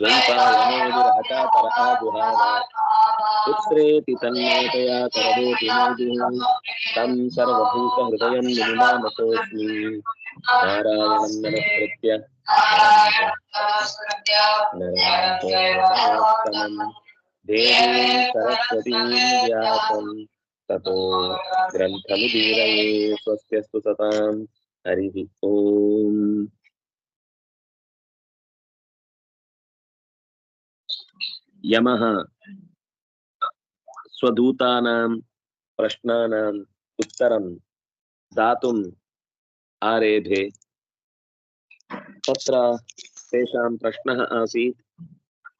ದ್ವೈಪಾಯನೋರ್ಹಠಾತರ ಆಗುಹಾವ ಪುತ್ರೇತಿ ತನ್ಮಯತೆಯ ಕರದೋತಿ ಮೇದಿಂ ತಂ ಸರ್ವಭೂತ ಹೃದಯಂ ಮುನಿಮಾನತೋಸ್ಮಿ ನಾರಾಯಣಂ ನಮಸ್ಕೃತ್ಯ ನರಂ ದೇವೀಂ ಸರಸ್ವತೀಂ ವ್ಯಾಸಂ ತತೋ ಗ್ರಂಥಮುದೀರಯೇ ಸ್ವಸ್ತ್ಯಸ್ತು ಸತಾಂ ಹರಿಃ ಓಂ. ಯಮಃ ಸ್ವದೂತಾನಾಂ ಪ್ರಶ್ನಾನಾಂ ಉತ್ತರಂ दातुम् आरेभे. तत्र तेषां प्रश्नः आसीत्,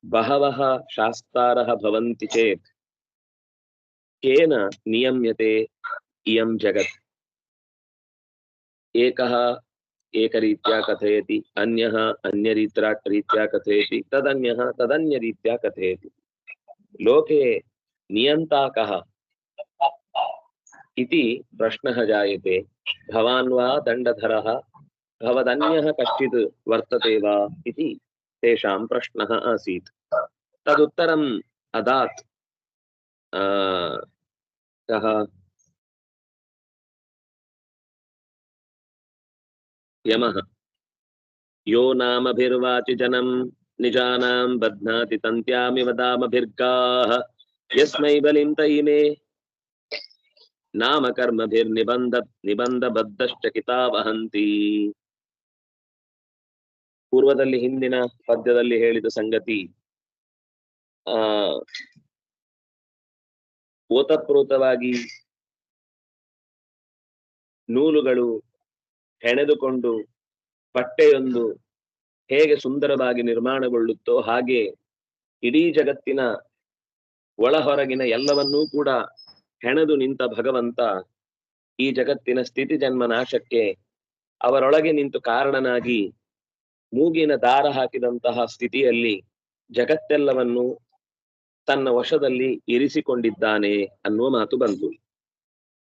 बहवः शास्त्रारः भवन्ति चेत् केन नियम्यते इयं जगत्? एकः एकरीत्या कथयति, अन्यः अन्यरीत्या कथयति, तदन्यः तदन्यरीत्या कथयति. लोके नियन्ता कः इति प्रश्नः जायते. भवान् वा दण्डधरः, भवदन्यः कश्चित् वर्तते वा इति तेषां प्रश्नः आसीत्. तदुत्तरम् अदात् कः यमः. यो नामभिर्वाचि जनं निजानां बध्नाति तन्त्यामिव दामभिर्गाः यस्मै बलिं तैमे नाम कर्मभिर्निबन्धबद्धश्चकिता वहन्ति. ಪೂರ್ವದಲ್ಲಿ ಹಿಂದಿನ ಪದ್ಯದಲ್ಲಿ ಹೇಳಿದ ಸಂಗತಿ ಓತಪ್ರೋತವಾಗಿ ನೂಲುಗಳು ಹೆಣೆದುಕೊಂಡು ಬಟ್ಟೆಯೊಂದು ಹೇಗೆ ಸುಂದರವಾಗಿ ನಿರ್ಮಾಣಗೊಳ್ಳುತ್ತೋ ಹಾಗೆ ಇಡೀ ಜಗತ್ತಿನ ಒಳ ಹೊರಗಿನ ಎಲ್ಲವನ್ನೂ ಕೂಡ ಹೆಣೆದು ನಿಂತ ಭಗವಂತ ಈ ಜಗತ್ತಿನ ಸ್ಥಿತಿ ಜನ್ಮ ನಾಶಕ್ಕೆ ಅವರೊಳಗೆ ನಿಂತು ಕಾರಣನಾಗಿ ಮೂಗಿನ ದಾರ ಹಾಕಿದಂತಹ ಸ್ಥಿತಿಯಲ್ಲಿ ಜಗತ್ತೆಲ್ಲವನ್ನು ತನ್ನ ವಶದಲ್ಲಿ ಇರಿಸಿಕೊಂಡಿದ್ದಾನೆ ಅನ್ನುವ ಮಾತು ಬಂತು.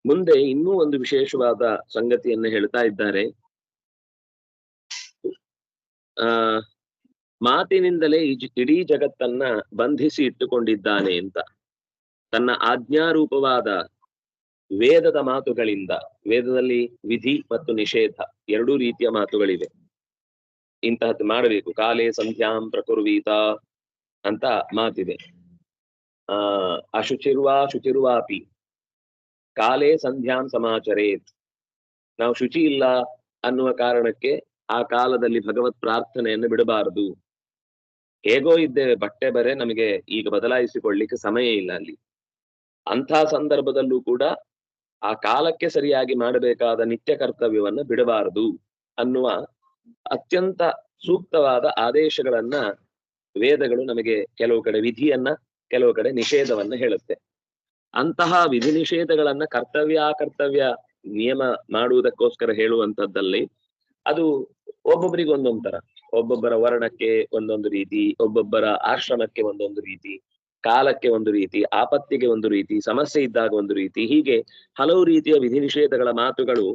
ಮುಂದೆ ಇನ್ನೂ ಒಂದು ವಿಶೇಷವಾದ ಸಂಗತಿಯನ್ನು ಹೇಳ್ತಾ ಇದ್ದಾರೆ. ಮಾತಿನಿಂದಲೇ ಇಡೀ ಜಗತ್ತನ್ನ ಬಂಧಿಸಿ ಇಟ್ಟುಕೊಂಡಿದ್ದಾನೆ ಅಂತ. ತನ್ನ ಆಜ್ಞಾರೂಪವಾದ ವೇದದ ಮಾತುಗಳಿಂದ, ವೇದದಲ್ಲಿ ವಿಧಿ ಮತ್ತು ನಿಷೇಧ ಎರಡೂ ರೀತಿಯ ಮಾತುಗಳಿವೆ. ಇಂತಹದ್ದು ಮಾಡಬೇಕು, ಕಾಲೇ ಸಂಧ್ಯಾಂ ಪ್ರಕುರ್ವೀತ ಅಂತ ಮಾತಿದೆ. ಶುಚಿರ್ವಾಪಿ ಕಾಲೇ ಸಂಧ್ಯಾಂ ಸಮಾಚರೇತ್. ನಾವು ಶುಚಿ ಇಲ್ಲ ಅನ್ನುವ ಕಾರಣಕ್ಕೆ ಆ ಕಾಲದಲ್ಲಿ ಭಗವತ್ ಪ್ರಾರ್ಥನೆಯನ್ನು ಬಿಡಬಾರದು. ಹೇಗೋ ಇದ್ದೇವೆ, ಬಟ್ಟೆ ಬರೆ ನಮಗೆ ಈಗ ಬದಲಾಯಿಸಿಕೊಳ್ಳಿಕ್ಕೆ ಸಮಯ ಇಲ್ಲ ಅಲ್ಲಿ. ಅಂಥ ಸಂದರ್ಭದಲ್ಲೂ ಕೂಡ ಆ ಕಾಲಕ್ಕೆ ಸರಿಯಾಗಿ ಮಾಡಬೇಕಾದ ನಿತ್ಯ ಕರ್ತವ್ಯವನ್ನ ಬಿಡಬಾರದು ಅನ್ನುವ ಅತ್ಯಂತ ಸೂಕ್ತವಾದ ಆದೇಶಗಳನ್ನ ವೇದಗಳು ನಮಗೆ ಕೆಲವು ಕಡೆ ವಿಧಿಯನ್ನ, ಕೆಲವು ಕಡೆ ನಿಷೇಧವನ್ನ ಹೇಳುತ್ತೆ. ಅಂತಹ ವಿಧಿ ನಿಷೇಧಗಳನ್ನ ಕರ್ತವ್ಯ ಅಕರ್ತವ್ಯ ನಿಯಮ ಮಾಡುವುದಕ್ಕೋಸ್ಕರ ಹೇಳುವಂಥದ್ದಲ್ಲಿ ಅದು ಒಬ್ಬೊಬ್ಬರಿಗೆ ಒಂದೊಂದು ತರ. ಒಬ್ಬೊಬ್ಬರ ವರ್ಣಕ್ಕೆ ಒಂದೊಂದು ರೀತಿ, ಒಬ್ಬೊಬ್ಬರ ಆಶ್ರಮಕ್ಕೆ ಒಂದೊಂದು ರೀತಿ, ಕಾಲಕ್ಕೆ ಒಂದು ರೀತಿ, ಆಪತ್ತಿಗೆ ಒಂದು ರೀತಿ, ಸಮಸ್ಯೆ ಇದ್ದಾಗ ಒಂದು ರೀತಿ, ಹೀಗೆ ಹಲವು ರೀತಿಯ ವಿಧಿ ನಿಷೇಧಗಳ ಮಾತುಗಳು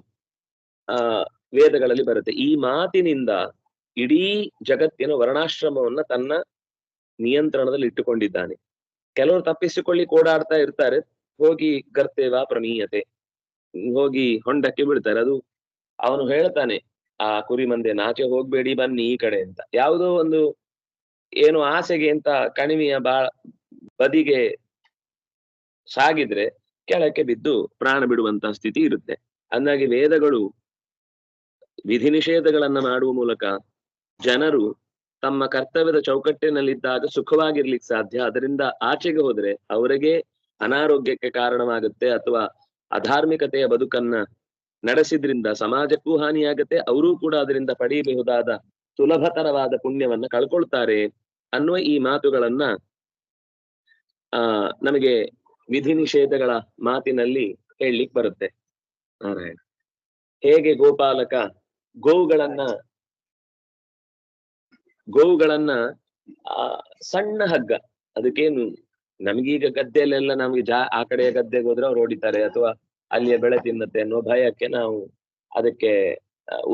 ವೇದಗಳಲ್ಲಿ ಬರುತ್ತೆ. ಈ ಮಾತಿನಿಂದ ಇಡೀ ಜಗತ್ತಿನ ವರ್ಣಾಶ್ರಮವನ್ನ ತನ್ನ ನಿಯಂತ್ರಣದಲ್ಲಿ ಇಟ್ಟುಕೊಂಡಿದ್ದಾನೆ. ಕೆಲವರು ತಪ್ಪಿಸಿಕೊಳ್ಳಿ ಓಡಾಡ್ತಾ ಇರ್ತಾರೆ, ಹೋಗಿ ಗರ್ತೇವ ಪ್ರಮೀಯತೆ, ಹೋಗಿ ಹೊಂಡಕ್ಕೆ ಬಿಡ್ತಾರೆ. ಅದು ಅವನು ಹೇಳ್ತಾನೆ, ಆ ಕುರಿ ಮಂದೆ ನಾಚೆ ಹೋಗ್ಬೇಡಿ ಬನ್ನಿ ಈ ಕಡೆ ಅಂತ. ಯಾವುದೋ ಒಂದು ಏನು ಆಸೆಗೆ ಅಂತ ಕಣಿವೆಯ ಬದಿಗೆ ಸಾಗಿದ್ರೆ ಕೆಳಕ್ಕೆ ಬಿದ್ದು ಪ್ರಾಣ ಬಿಡುವಂತಹ ಸ್ಥಿತಿ ಇರುತ್ತೆ. ಅಂದಾಗಿ ವೇದಗಳು ವಿಧಿ ನಿಷೇಧಗಳನ್ನ ಮಾಡುವ ಮೂಲಕ ಜನರು ತಮ್ಮ ಕರ್ತವ್ಯದ ಚೌಕಟ್ಟಿನಲ್ಲಿದ್ದಾಗ ಸುಖವಾಗಿರ್ಲಿಕ್ಕೆ ಸಾಧ್ಯ. ಅದರಿಂದ ಆಚೆಗೆ ಹೋದ್ರೆ ಅವರಿಗೆ ಅನಾರೋಗ್ಯಕ್ಕೆ ಕಾರಣವಾಗುತ್ತೆ, ಅಥವಾ ಅಧಾರ್ಮಿಕತೆಯ ಬದುಕನ್ನ ನಡೆಸಿದ್ರಿಂದ ಸಮಾಜಕ್ಕೂ ಹಾನಿಯಾಗತ್ತೆ, ಅವರೂ ಕೂಡ ಅದರಿಂದ ಪಡೆಯಬಹುದಾದ ಸುಲಭತರವಾದ ಪುಣ್ಯವನ್ನ ಕಳ್ಕೊಳ್ತಾರೆ ಅನ್ನುವ ಈ ಮಾತುಗಳನ್ನ ನಮಗೆ ವಿಧಿ ನಿಷೇಧಗಳ ಮಾತಿನಲ್ಲಿ ಹೇಳಲಿಕ್ಕೆ ಬರುತ್ತೆ. ನಾರಾಯಣ ಹೇಗೆ ಗೋಪಾಲಕ ಗೋವುಗಳನ್ನ ಸಣ್ಣ ಹಗ್ಗ, ಅದಕ್ಕೇನು ನಮಗೀಗ ಗದ್ದೆಯಲ್ಲೆಲ್ಲ ನಮ್ಗೆ ಆ ಕಡೆಯ ಗದ್ದೆಗೆ ಹೋದ್ರೆ ಅವ್ರು ಹೊಡಿತಾರೆ ಅಥವಾ ಅಲ್ಲಿಯ ಬೆಳೆ ತಿನ್ನತ್ತೆ ಅನ್ನೋ ಭಯಕ್ಕೆ ನಾವು ಅದಕ್ಕೆ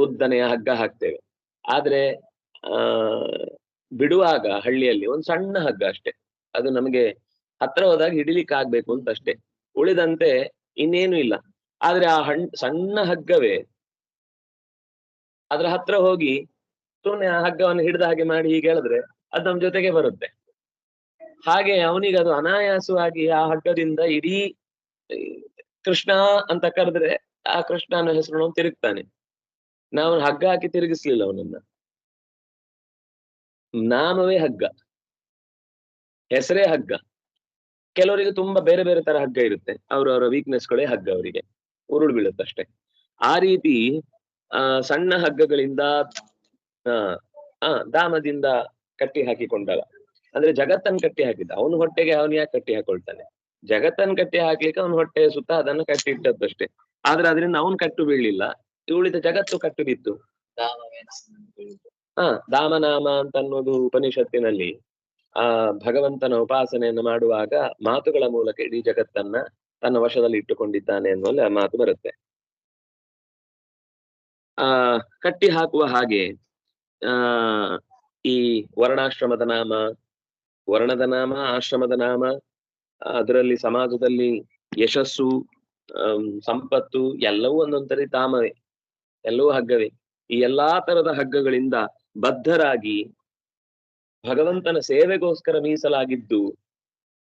ಉದ್ದನೆಯ ಹಗ್ಗ ಹಾಕ್ತೇವೆ. ಆದ್ರೆ ಬಿಡುವಾಗ ಹಳ್ಳಿಯಲ್ಲಿ ಒಂದ್ ಸಣ್ಣ ಹಗ್ಗ ಅಷ್ಟೇ, ಅದು ನಮಗೆ ಹತ್ರ ಹೋದಾಗ ಹಿಡಿಲಿಕ್ಕೆ ಆಗ್ಬೇಕು ಅಂತ ಅಷ್ಟೇ, ಉಳಿದಂತೆ ಇನ್ನೇನು ಇಲ್ಲ. ಆದ್ರೆ ಆ ಸಣ್ಣ ಹಗ್ಗವೇ ಅದ್ರ ಹತ್ರ ಹೋಗಿ ಸುಮ್ಮನೆ ಆ ಹಗ್ಗವನ್ನು ಹಿಡಿದ ಹಾಗೆ ಮಾಡಿ ಹೀಗೆ ಹೇಳಿದ್ರೆ ಅದು ನಮ್ ಜೊತೆಗೆ ಬರುತ್ತೆ. ಹಾಗೆ ಅವನಿಗೆ ಅದು ಅನಾಯಾಸವಾಗಿ ಆ ಹಗ್ಗದಿಂದ ಇಡೀ ಕೃಷ್ಣ ಅಂತ ಕರೆದ್ರೆ ಆ ಕೃಷ್ಣನ ಹೆಸರು ತಿರುಗ್ತಾನೆ. ನಾವು ಹಗ್ಗ ಹಾಕಿ ತಿರುಗಿಸ್ಲಿಲ್ಲ ಅವನನ್ನ, ನಾಮವೇ ಹಗ್ಗ, ಹೆಸರೇ ಹಗ್ಗ. ಕೆಲವರಿಗೆ ತುಂಬಾ ಬೇರೆ ಬೇರೆ ತರ ಹಗ್ಗ ಇರುತ್ತೆ, ಅವರವರ ವೀಕ್ನೆಸ್ಗಳೇ ಹಗ್ಗ, ಅವರಿಗೆ ಉರುಳು ಬೀಳುತ್ತಷ್ಟೇ. ಆ ರೀತಿ ಸಣ್ಣ ಹಗ್ಗಗಳಿಂದ ದಾಮದಿಂದ ಕಟ್ಟಿ ಹಾಕಿಕೊಂಡವ, ಅಂದ್ರೆ ಜಗತ್ತನ್ನು ಕಟ್ಟಿ ಹಾಕಿದ್ದ. ಅವನು ಹೊಟ್ಟೆಗೆ ಅವನು ಯಾಕೆ ಕಟ್ಟಿ ಹಾಕೊಳ್ತಾನೆ? ಜಗತ್ತನ್ನು ಕಟ್ಟಿ ಹಾಕ್ಲಿಕ್ಕೆ ಅವನು ಹೊಟ್ಟೆಯ ಸುತ್ತ ಅದನ್ನು ಕಟ್ಟಿ ಇಟ್ಟದ್ದಷ್ಟೇ. ಆದ್ರೆ ಅದರಿಂದ ಅವನು ಕಟ್ಟು ಬೀಳಲಿಲ್ಲ, ಉಳಿದ ಜಗತ್ತು ಕಟ್ಟು ಬಿತ್ತು. ದಾಮನಾಮ ಅಂತ ಅನ್ನೋದು ಉಪನಿಷತ್ತಿನಲ್ಲಿ ಭಗವಂತನ ಉಪಾಸನೆಯನ್ನು ಮಾಡುವಾಗ ಮಾತುಗಳ ಮೂಲಕ ಇಡೀ ಜಗತ್ತನ್ನ ತನ್ನ ವಶದಲ್ಲಿ ಇಟ್ಟುಕೊಂಡಿದ್ದಾನೆ ಅನ್ನುವಲ್ಲಿ ಆ ಮಾತು ಬರುತ್ತೆ. ಕಟ್ಟಿ ಹಾಕುವ ಹಾಗೆ ಈ ವರ್ಣಾಶ್ರಮದ ನಾಮ, ವರ್ಣದ ನಾಮ, ಆಶ್ರಮದ ನಾಮ, ಅದರಲ್ಲಿ ಸಮಾಜದಲ್ಲಿ ಯಶಸ್ಸು, ಸಂಪತ್ತು ಎಲ್ಲವೂ ಒಂದೊಂದ್ಸರಿ ತಾಮವೇ, ಎಲ್ಲವೂ ಹಗ್ಗವೇ. ಈ ಎಲ್ಲಾ ತರದ ಹಗ್ಗಗಳಿಂದ ಬದ್ಧರಾಗಿ ಭಗವಂತನ ಸೇವೆಗೋಸ್ಕರ ಮೀಸಲಾಗಿದ್ದು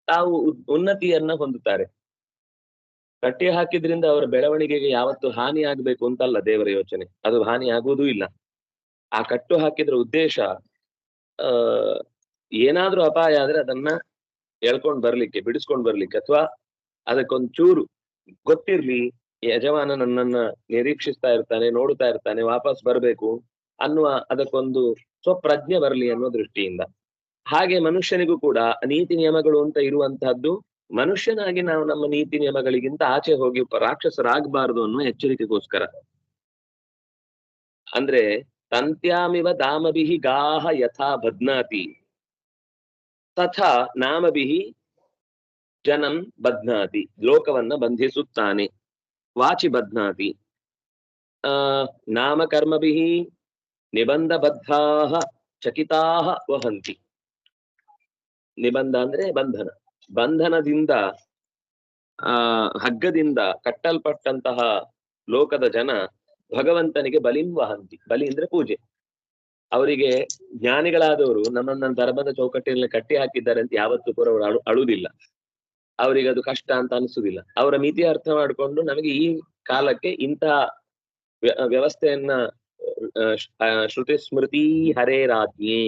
ತಾವು ಉನ್ನತಿಯನ್ನ ಹೊಂದುತ್ತಾರೆ. ಕಟ್ಟಿ ಹಾಕಿದ್ರಿಂದ ಅವರ ಬೆಳವಣಿಗೆಗೆ ಯಾವತ್ತು ಹಾನಿ ಆಗ್ಬೇಕು ಅಂತಲ್ಲ ದೇವರ ಯೋಚನೆ, ಅದು ಹಾನಿ ಆಗುವುದೂ ಇಲ್ಲ. ಆ ಕಟ್ಟು ಹಾಕಿದ್ರ ಉದ್ದೇಶ ಏನಾದ್ರೂ ಅಪಾಯ ಆದ್ರೆ ಅದನ್ನ ಎಳ್ಕೊಂಡ್ ಬರ್ಲಿಕ್ಕೆ, ಬಿಡಿಸ್ಕೊಂಡ್ ಬರ್ಲಿಕ್ಕೆ, ಅಥವಾ ಅದಕ್ಕೊಂಚೂರು ಗೊತ್ತಿರ್ಲಿ ಯಜಮಾನ ನನ್ನನ್ನ ನಿರೀಕ್ಷಿಸ್ತಾ ಇರ್ತಾನೆ, ನೋಡ್ತಾ ಇರ್ತಾನೆ, ವಾಪಸ್ ಬರ್ಬೇಕು ಅನ್ನುವ ಅದಕ್ಕೊಂದು ಸ್ವಪ್ರಜ್ಞೆ ಬರಲಿ ಅನ್ನೋ ದೃಷ್ಟಿಯಿಂದ. ಹಾಗೆ ಮನುಷ್ಯನಿಗೂ ಕೂಡ ನೀತಿ ನಿಯಮಗಳು ಅಂತ ಇರುವಂತಹದ್ದು, ಮನುಷ್ಯನಾಗಿ ನಾವು ನಮ್ಮ ನೀತಿ ನಿಯಮಗಳಿಗಿಂತ ಆಚೆ ಹೋಗಿ ರಾಕ್ಷಸರಾಗಬಾರದು ಅನ್ನೋ ಎಚ್ಚರಿಕೆಗೋಸ್ಕರ. ಅಂದ್ರೆ ತಂತ್ಯಾಮಿವ ದಾಮಭಿಹಿ ಗಾಹ ಯಥಾ ಬಧ್ನಾತಿ ತಥಾ ನಾಮಭಿಹಿ ಜನಂ ಬಧ್ನಾತಿ, ಲೋಕವನ್ನ ಬಂಧಿಸುತ್ತಾನೆ. ವಾಚಿ ಬಧ್ನಾತಿ ನಾಮಕರ್ಮಭಿಹಿ ನಿಬಂಧ ಬದ್ಧಾಹ ಚಕಿತಾಹ ವಹಂತಿ. ನಿಬಂಧ ಅಂದ್ರೆ ಬಂಧನ, ಬಂಧನದಿಂದ ಹಗ್ಗದಿಂದ ಕಟ್ಟಲ್ಪಟ್ಟಂತಹ ಲೋಕದ ಜನ ಭಗವಂತನಿಗೆ ಬಲಿಂ ವಹಂತಿ. ಬಲಿ ಅಂದ್ರೆ ಪೂಜೆ. ಅವರಿಗೆ ಜ್ಞಾನಿಗಳಾದವರು ನಮ್ಮನ್ನ ಧರ್ಮದ ಚೌಕಟ್ಟಿನಲ್ಲಿ ಕಟ್ಟಿ ಹಾಕಿದ್ದಾರೆ ಅಂತ ಯಾವತ್ತೂ ಕೂಡ ಅವರು ಅಳುವುದಿಲ್ಲ, ಅವರಿಗೆ ಅದು ಕಷ್ಟ ಅಂತ ಅನಿಸುದಿಲ್ಲ. ಅವರ ಮಿತಿ ಅರ್ಥ ಮಾಡಿಕೊಂಡು ನಮಗೆ ಈ ಕಾಲಕ್ಕೆ ಇಂತಹ ವ್ಯವಸ್ಥೆಯನ್ನ ಶ್ರುತಿ ಸ್ಮೃತಿ ಹರೇರಾಜ್ಞೆ,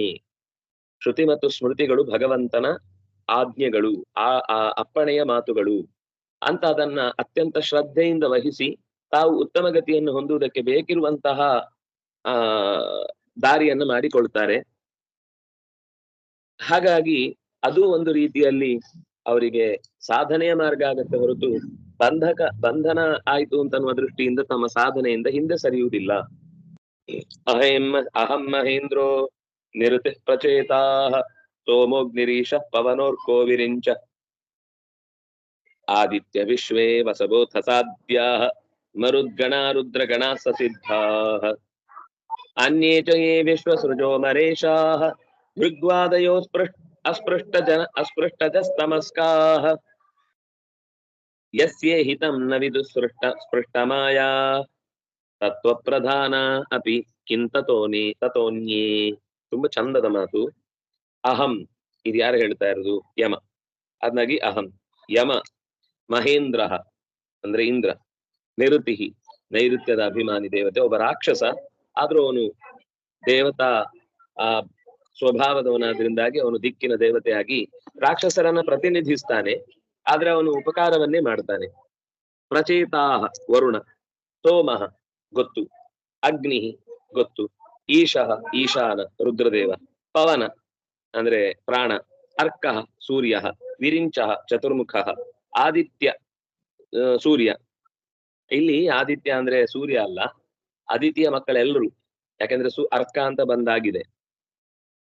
ಶ್ರುತಿ ಮತ್ತು ಸ್ಮೃತಿಗಳು ಭಗವಂತನ ಆಜ್ಞೆಗಳು, ಆ ಅಪ್ಪಣೆಯ ಮಾತುಗಳು ಅಂತ ಅದನ್ನ ಅತ್ಯಂತ ಶ್ರದ್ಧೆಯಿಂದ ವಹಿಸಿ ತಾವು ಉತ್ತಮ ಗತಿಯನ್ನು ಹೊಂದುವುದಕ್ಕೆ ಬೇಕಿರುವಂತಹ ದಾರಿಯನ್ನು ಮಾಡಿಕೊಳ್ತಾರೆ. ಹಾಗಾಗಿ ಅದು ಒಂದು ರೀತಿಯಲ್ಲಿ ಅವರಿಗೆ ಸಾಧನೆಯ ಮಾರ್ಗ ಆಗತ್ತೆ ಹೊರತು ಬಂಧನ ಆಯ್ತು ಅಂತನ್ನುವ ದೃಷ್ಟಿಯಿಂದ ತಮ್ಮ ಸಾಧನೆಯಿಂದ ಹಿಂದೆ ಸರಿಯುವುದಿಲ್ಲ. ಅಹಂ ಮಹೇಂದ್ರೋ ನಿರುತಿ ಪ್ರಚೇತಾ ಸೋಮೋಗ್ನಿರೀಶ ಪವನೋರ್ಕೋವಿರಿಂಚ ಆದಿತ್ಯ ವಿಶ್ವೇ ವಸವೋಥ ಸಾಧ್ಯಾ ಮರುದ್ಗಣಾ ರುದ್ರಗಣಾ ಸಸಿದ್ಧಾ ಅನ್ಯೇ ಚ ಯೇ ವಿಶ್ವಸೃಜೋ ಮರೇಶಾಃ ಭೃಗ್ವಾದಯೋ ಅಸ್ಪೃಷ್ಟಜಸ್ತಮಸ್ಕಾಃ ಯಸ್ಯೇ ಹಿತಂ ನ ವಿದುಃ ಸ್ಪೃಷ್ಟಮಾಯಾ ತತ್ವಪ್ರಧಾನ ಅಪಿ ತತೋನ್ಯೇ. ತುಂಬಾ ಚಂದದ ಮಾತು. ಅಹಂ, ಇದು ಯಾರು ಹೇಳ್ತಾ ಇರೋದು? ಯಮ. ಅದ್ನಾಗಿ ಅಹಂ ಯಮ, ಮಹೇಂದ್ರ ಅಂದ್ರೆ ಇಂದ್ರ, ನಿರುತಿ ನೈಋತ್ಯದ ಅಭಿಮಾನಿ ದೇವತೆ, ಒಬ್ಬ ರಾಕ್ಷಸ. ಆದ್ರೂ ಅವನು ದೇವತಾ ಸ್ವಭಾವದವನಾದ್ರಿಂದಾಗಿ ಅವನು ದಿಕ್ಕಿನ ದೇವತೆಯಾಗಿ ರಾಕ್ಷಸರನ್ನ ಪ್ರತಿನಿಧಿಸ್ತಾನೆ, ಆದ್ರೆ ಅವನು ಉಪಕಾರವನ್ನೇ ಮಾಡ್ತಾನೆ. ಪ್ರಚೇತಾಹ ವರುಣ, ಸೋಮಃ ಗೊತ್ತು, ಅಗ್ನಿ ಗೊತ್ತು, ಈಶಃ ಈಶಾನ ರುದ್ರದೇವ, ಪವನ ಅಂದ್ರೆ ಪ್ರಾಣ, ಅರ್ಕಃ ಸೂರ್ಯ, ವಿರಿಂಚಃ ಚತುರ್ಮುಖ, ಆದಿತ್ಯ ಸೂರ್ಯ. ಇಲ್ಲಿ ಆದಿತ್ಯ ಅಂದ್ರೆ ಸೂರ್ಯ ಅಲ್ಲ, ಆದಿತ್ಯ ಮಕ್ಕಳೆಲ್ಲರೂ. ಯಾಕಂದ್ರೆ ಅರ್ಕ ಅಂತ ಬಂದಾಗಿದೆ,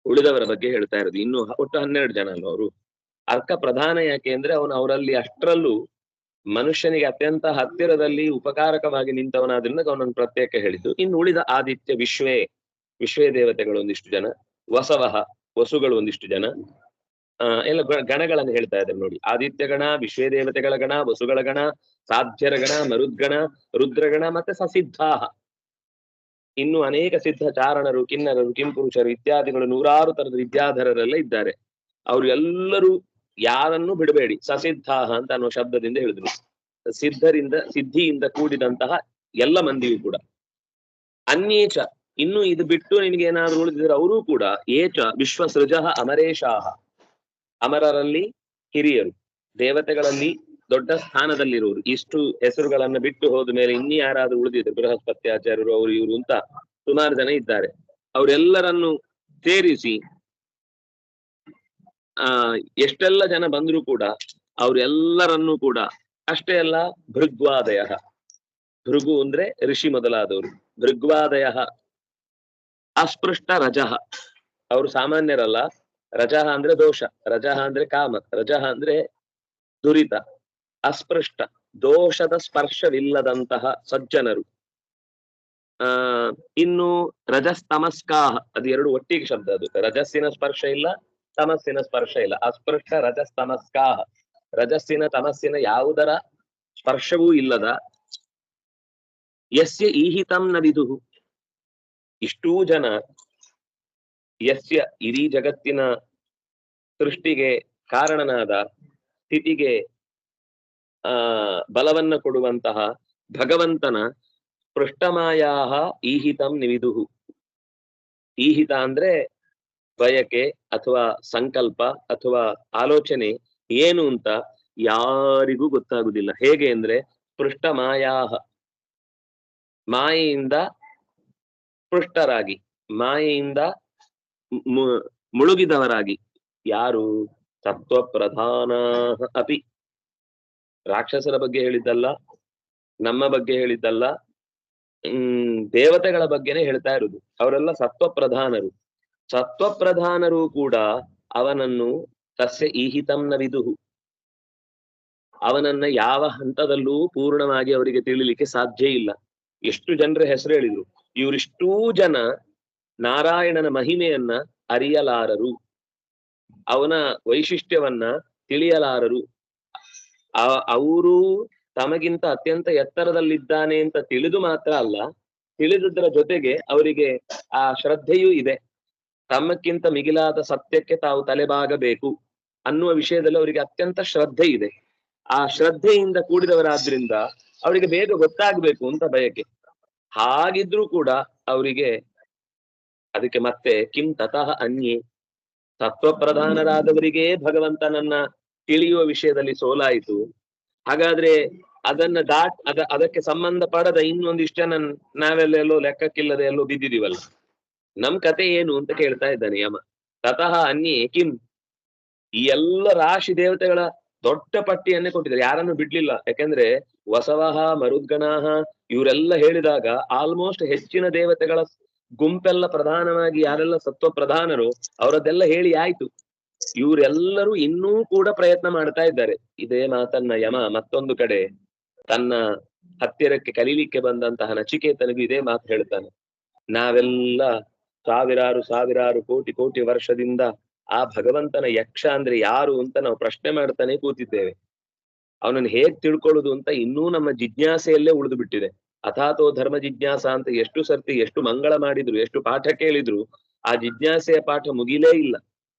ಉಳಿದವರ ಬಗ್ಗೆ ಹೇಳ್ತಾ ಇರೋದು. ಇನ್ನು ಒಟ್ಟು 12 ಜನ ಅಲ್ಲ ಅವರು. ಅರ್ಕ ಪ್ರಧಾನ ಯಾಕೆ ಅಂದ್ರೆ ಅವನು ಅವರಲ್ಲಿ ಅಷ್ಟರಲ್ಲೂ ಮನುಷ್ಯನಿಗೆ ಅತ್ಯಂತ ಹತ್ತಿರದಲ್ಲಿ ಉಪಕಾರಕವಾಗಿ ನಿಂತವನಾದ್ರಿಂದ ಅವನನ್ನು ಪ್ರತ್ಯೇಕ ಹೇಳಿದ್ದು. ಇನ್ನು ಉಳಿದ ಆದಿತ್ಯ ವಿಶ್ವೇ ದೇವತೆಗಳು ಒಂದಿಷ್ಟು ಜನ, ವಸವಃ ವಸುಗಳು ಒಂದಿಷ್ಟು ಜನ, ಎಲ್ಲ ಗಣಗಳನ್ನು ಹೇಳ್ತಾ ಇದ್ದಾರೆ ನೋಡಿ. ಆದಿತ್ಯ ಗಣ, ವಿಶ್ವೇ ದೇವತೆಗಳ ಗಣ, ವಸುಗಳ ಗಣ, ಸಾಧ್ಯರ ಗಣ, ಮರುದ್ಗಣ, ರುದ್ರಗಣ, ಮತ್ತೆ ಸಸಿದ್ಧಾಹ. ಇನ್ನು ಅನೇಕ ಸಿದ್ಧ ಚಾರಣರು, ಕಿನ್ನರರು, ಕಿಂಪುರುಷರು ಇತ್ಯಾದಿಗಳು ನೂರಾರು ತರದ ವಿದ್ಯಾಧರರೆಲ್ಲ ಇದ್ದಾರೆ. ಅವರು ಎಲ್ಲರೂ ಯಾರನ್ನು ಬಿಡಬೇಡಿ, ಸಸಿದ್ಧಾಹ ಅಂತ ಅನ್ನೋ ಶಬ್ದದಿಂದ ಹೇಳಿದ್ರು. ಸಿದ್ಧಿಯಿಂದ ಕೂಡಿದಂತಹ ಎಲ್ಲ ಮಂದಿಯೂ ಕೂಡ. ಅನ್ಯೇಚ, ಇನ್ನು ಇದು ಬಿಟ್ಟು ನಿನಗೆ ಏನಾದ್ರು ಉಳಿದಿದ್ರೆ ಅವರು ಕೂಡ ಏಚ ವಿಶ್ವಸೃಜ ಅಮರೇಶಾಹ, ಅಮರರಲ್ಲಿ ಹಿರಿಯರು, ದೇವತೆಗಳಲ್ಲಿ ದೊಡ್ಡ ಸ್ಥಾನದಲ್ಲಿರುವರು. ಇಷ್ಟು ಹೆಸರುಗಳನ್ನ ಬಿಟ್ಟು ಹೋದ ಮೇಲೆ ಇನ್ನು ಯಾರಾದ್ರೂ ಉಳಿದಿದ್ರು, ಬೃಹಸ್ಪತ್ಯಾಚಾರ್ಯರು, ಅವರು ಇವರು ಅಂತ ಸುಮಾರು ಜನ ಇದ್ದಾರೆ. ಅವರೆಲ್ಲರನ್ನು ಸೇರಿಸಿ ಎಷ್ಟೆಲ್ಲ ಜನ ಬಂದ್ರು ಕೂಡ ಅವರೆಲ್ಲರನ್ನೂ ಕೂಡ, ಅಷ್ಟೇ ಅಲ್ಲ ಭೃಗ್ವಾದಯ, ಭೃಗು ಅಂದ್ರೆ ಋಷಿ ಮೊದಲಾದವರು, ಭೃಗ್ವಾದಯ ಅಸ್ಪೃಷ್ಟ ರಜಃ, ಅವರು ಸಾಮಾನ್ಯರಲ್ಲ. ರಜಃ ಅಂದ್ರೆ ದೋಷ, ರಜಃ ಅಂದ್ರೆ ಕಾಮ, ರಜಃ ಅಂದ್ರೆ ದುರಿತ. ಅಸ್ಪೃಷ್ಟ ದೋಷದ ಸ್ಪರ್ಶವಿಲ್ಲದಂತಹ ಸಜ್ಜನರು. ಇನ್ನು ರಜಸ್ತಮಸ್ಕಾಹ, ಅದು ಎರಡು ಒಟ್ಟಿಗೆ ಶಬ್ದ. ಅದು ರಜಸ್ಸಿನ ಸ್ಪರ್ಶ ಇಲ್ಲ, ತಮಸ್ಸಿನ ಸ್ಪರ್ಶ ಇಲ್ಲ. ಅಸ್ಪೃಷ್ಟ ರಜಸ್ತಮಸ್ಕಾಹ, ರಜಸ್ಸಿನ ತಮಸ್ಸಿನ ಯಾವುದರ ಸ್ಪರ್ಶವೂ ಇಲ್ಲದ. ಯಸ್ಯ ಈಹಿತಂ ನ ವಿದುಹು, ಇಷ್ಟೂ ಜನ ಯಸ್ಯ ಇಡೀ ಜಗತ್ತಿನ ಸೃಷ್ಟಿಗೆ ಕಾರಣನಾದ, ಸ್ಥಿತಿಗೆ ಬಲವನ್ನ ಕೊಡುವಂತಹ ಭಗವಂತನ ಪೃಷ್ಠಮಾಯಾಹ ಈಹಿತಂ ನಿವಿದುಹು. ಈಹಿತ ಅಂದ್ರೆ ಬಯಕೆ ಅಥವಾ ಸಂಕಲ್ಪ ಅಥವಾ ಆಲೋಚನೆ ಏನು ಅಂತ ಯಾರಿಗೂ ಗೊತ್ತಾಗುದಿಲ್ಲ. ಹೇಗೆ ಅಂದ್ರೆ ಪೃಷ್ಠಮಾಯಾಹ, ಮಾಯೆಯಿಂದ ಪೃಷ್ಠರಾಗಿ, ಮಾಯೆಯಿಂದ ಮುಳುಗಿದವರಾಗಿ. ಯಾರು? ಸತ್ವಪ್ರಧಾನ ಅಪಿ. ರಾಕ್ಷಸರ ಬಗ್ಗೆ ಹೇಳಿದ್ದಲ್ಲ, ನಮ್ಮ ಬಗ್ಗೆ ಹೇಳಿದ್ದಲ್ಲ, ದೇವತೆಗಳ ಬಗ್ಗೆನೆ ಹೇಳ್ತಾ ಇರುದು. ಅವರೆಲ್ಲ ಸತ್ವಪ್ರಧಾನರು. ಸತ್ವಪ್ರಧಾನರು ಕೂಡ ಅವನನ್ನು ತಸ್ಯ ಈಹಿತಂನ ವಿದುಹು, ಅವನನ್ನ ಯಾವ ಹಂತದಲ್ಲೂ ಪೂರ್ಣವಾಗಿ ಅವರಿಗೆ ತಿಳಿಲಿಕ್ಕೆ ಸಾಧ್ಯ ಇಲ್ಲ. ಎಷ್ಟು ಜನರ ಹೆಸರು ಹೇಳಿದ್ರು, ಇವರಿಷ್ಟೂ ಜನ ನಾರಾಯಣನ ಮಹಿಮೆಯನ್ನ ಅರಿಯಲಾರರು, ಅವನ ವೈಶಿಷ್ಟ್ಯವನ್ನ ತಿಳಿಯಲಾರರು. ಅವರು ತಮಗಿಂತ ಅತ್ಯಂತ ಎತ್ತರದಲ್ಲಿದ್ದಾನೆ ಅಂತ ತಿಳಿದು ಮಾತ್ರ ಅಲ್ಲ, ತಿಳಿದುದರ ಜೊತೆಗೆ ಅವರಿಗೆ ಆ ಶ್ರದ್ಧೆಯೂ ಇದೆ. ತಮ್ಮಕ್ಕಿಂತ ಮಿಗಿಲಾದ ಸತ್ಯಕ್ಕೆ ತಾವು ತಲೆಬಾಗಬೇಕು ಅನ್ನುವ ವಿಷಯದಲ್ಲಿ ಅವರಿಗೆ ಅತ್ಯಂತ ಶ್ರದ್ಧೆ ಇದೆ. ಆ ಶ್ರದ್ಧೆಯಿಂದ ಕೂಡಿದವರಾದ್ರಿಂದ ಅವರಿಗೆ ಬೇಗ ಗೊತ್ತಾಗ್ಬೇಕು ಅಂತ ಬಯಕೆ. ಹಾಗಿದ್ರೂ ಕೂಡ ಅವರಿಗೆ ಅದಕ್ಕೆ ಮತ್ತೆ ಕಿಂ ತತಃ ಅನ್ಯೇ, ತತ್ವಪ್ರಧಾನರಾದವರಿಗೆ ಭಗವಂತನನ್ನ ತಿಳಿಯುವ ವಿಷಯದಲ್ಲಿ ಸೋಲಾಯಿತು. ಹಾಗಾದ್ರೆ ಅದನ್ನ ಅದಕ್ಕೆ ಸಂಬಂಧ ಪಡದ ಇನ್ನೊಂದಿಷ್ಟು ಜನ ನಾವೆಲ್ಲೆಲ್ಲೋ ಲೆಕ್ಕಕ್ಕಿಲ್ಲದೆ ಎಲ್ಲೋ ಬಿದ್ದಿದೀವಲ್ಲ, ನಮ್ ಕತೆ ಏನು ಅಂತ ಕೇಳ್ತಾ ಇದ್ದಾನೆ ಯಮ. ತತಃ ಅನ್ಯೇ ಕಿಂ, ಈ ಎಲ್ಲ ರಾಶಿ ದೇವತೆಗಳ ದೊಡ್ಡ ಪಟ್ಟಿಯನ್ನೇ ಕೊಟ್ಟಿದ್ದಾರೆ, ಯಾರನ್ನು ಬಿಡ್ಲಿಲ್ಲ. ಯಾಕೆಂದ್ರೆ ವಸವಹ, ಮರುದ್ಗಣಾಹ ಇವರೆಲ್ಲ ಹೇಳಿದಾಗ ಆಲ್ಮೋಸ್ಟ್ ಹೆಚ್ಚಿನ ದೇವತೆಗಳ ಗುಂಪೆಲ್ಲ ಪ್ರಧಾನವಾಗಿ ಯಾರೆಲ್ಲ ಸತ್ವ ಪ್ರಧಾನರು ಅವರದ್ದೆಲ್ಲ ಹೇಳಿ ಆಯ್ತು. ಇವರೆಲ್ಲರೂ ಇನ್ನೂ ಕೂಡ ಪ್ರಯತ್ನ ಮಾಡ್ತಾ ಇದ್ದಾರೆ. ಇದೇ ಮಾತನ್ನ ಯಮ ಮತ್ತೊಂದು ಕಡೆ ತನ್ನ ಹತ್ತಿರಕ್ಕೆ ಕಲೀಲಿಕ್ಕೆ ಬಂದಂತಹ ನಚಿಕೇತನಿಗೂ ಇದೇ ಮಾತು ಹೇಳ್ತಾನೆ. ನಾವೆಲ್ಲ ಸಾವಿರಾರು ಕೋಟಿ ವರ್ಷದಿಂದ ಆ ಭಗವಂತನ ಯಕ್ಷ ಅಂದ್ರೆ ಯಾರು ಅಂತ ನಾವು ಪ್ರಶ್ನೆ ಮಾಡ್ತಾನೆ ಕೂತಿದ್ದೇವೆ. ಅವನನ್ನು ಹೇಗ್ ತಿಳ್ಕೊಳ್ಳುದು ಅಂತ ಇನ್ನೂ ನಮ್ಮ ಜಿಜ್ಞಾಸೆಯಲ್ಲೇ ಉಳಿದು ಬಿಟ್ಟಿದೆ. ಅಥಾತೋ ಧರ್ಮ ಜಿಜ್ಞಾಸ ಅಂತ ಎಷ್ಟು ಸರ್ತಿ ಎಷ್ಟು ಮಂಗಳ ಮಾಡಿದ್ರು, ಎಷ್ಟು ಪಾಠ ಕೇಳಿದ್ರು ಆ ಜಿಜ್ಞಾಸೆಯ ಪಾಠ ಮುಗಿಲೇ ಇಲ್ಲ.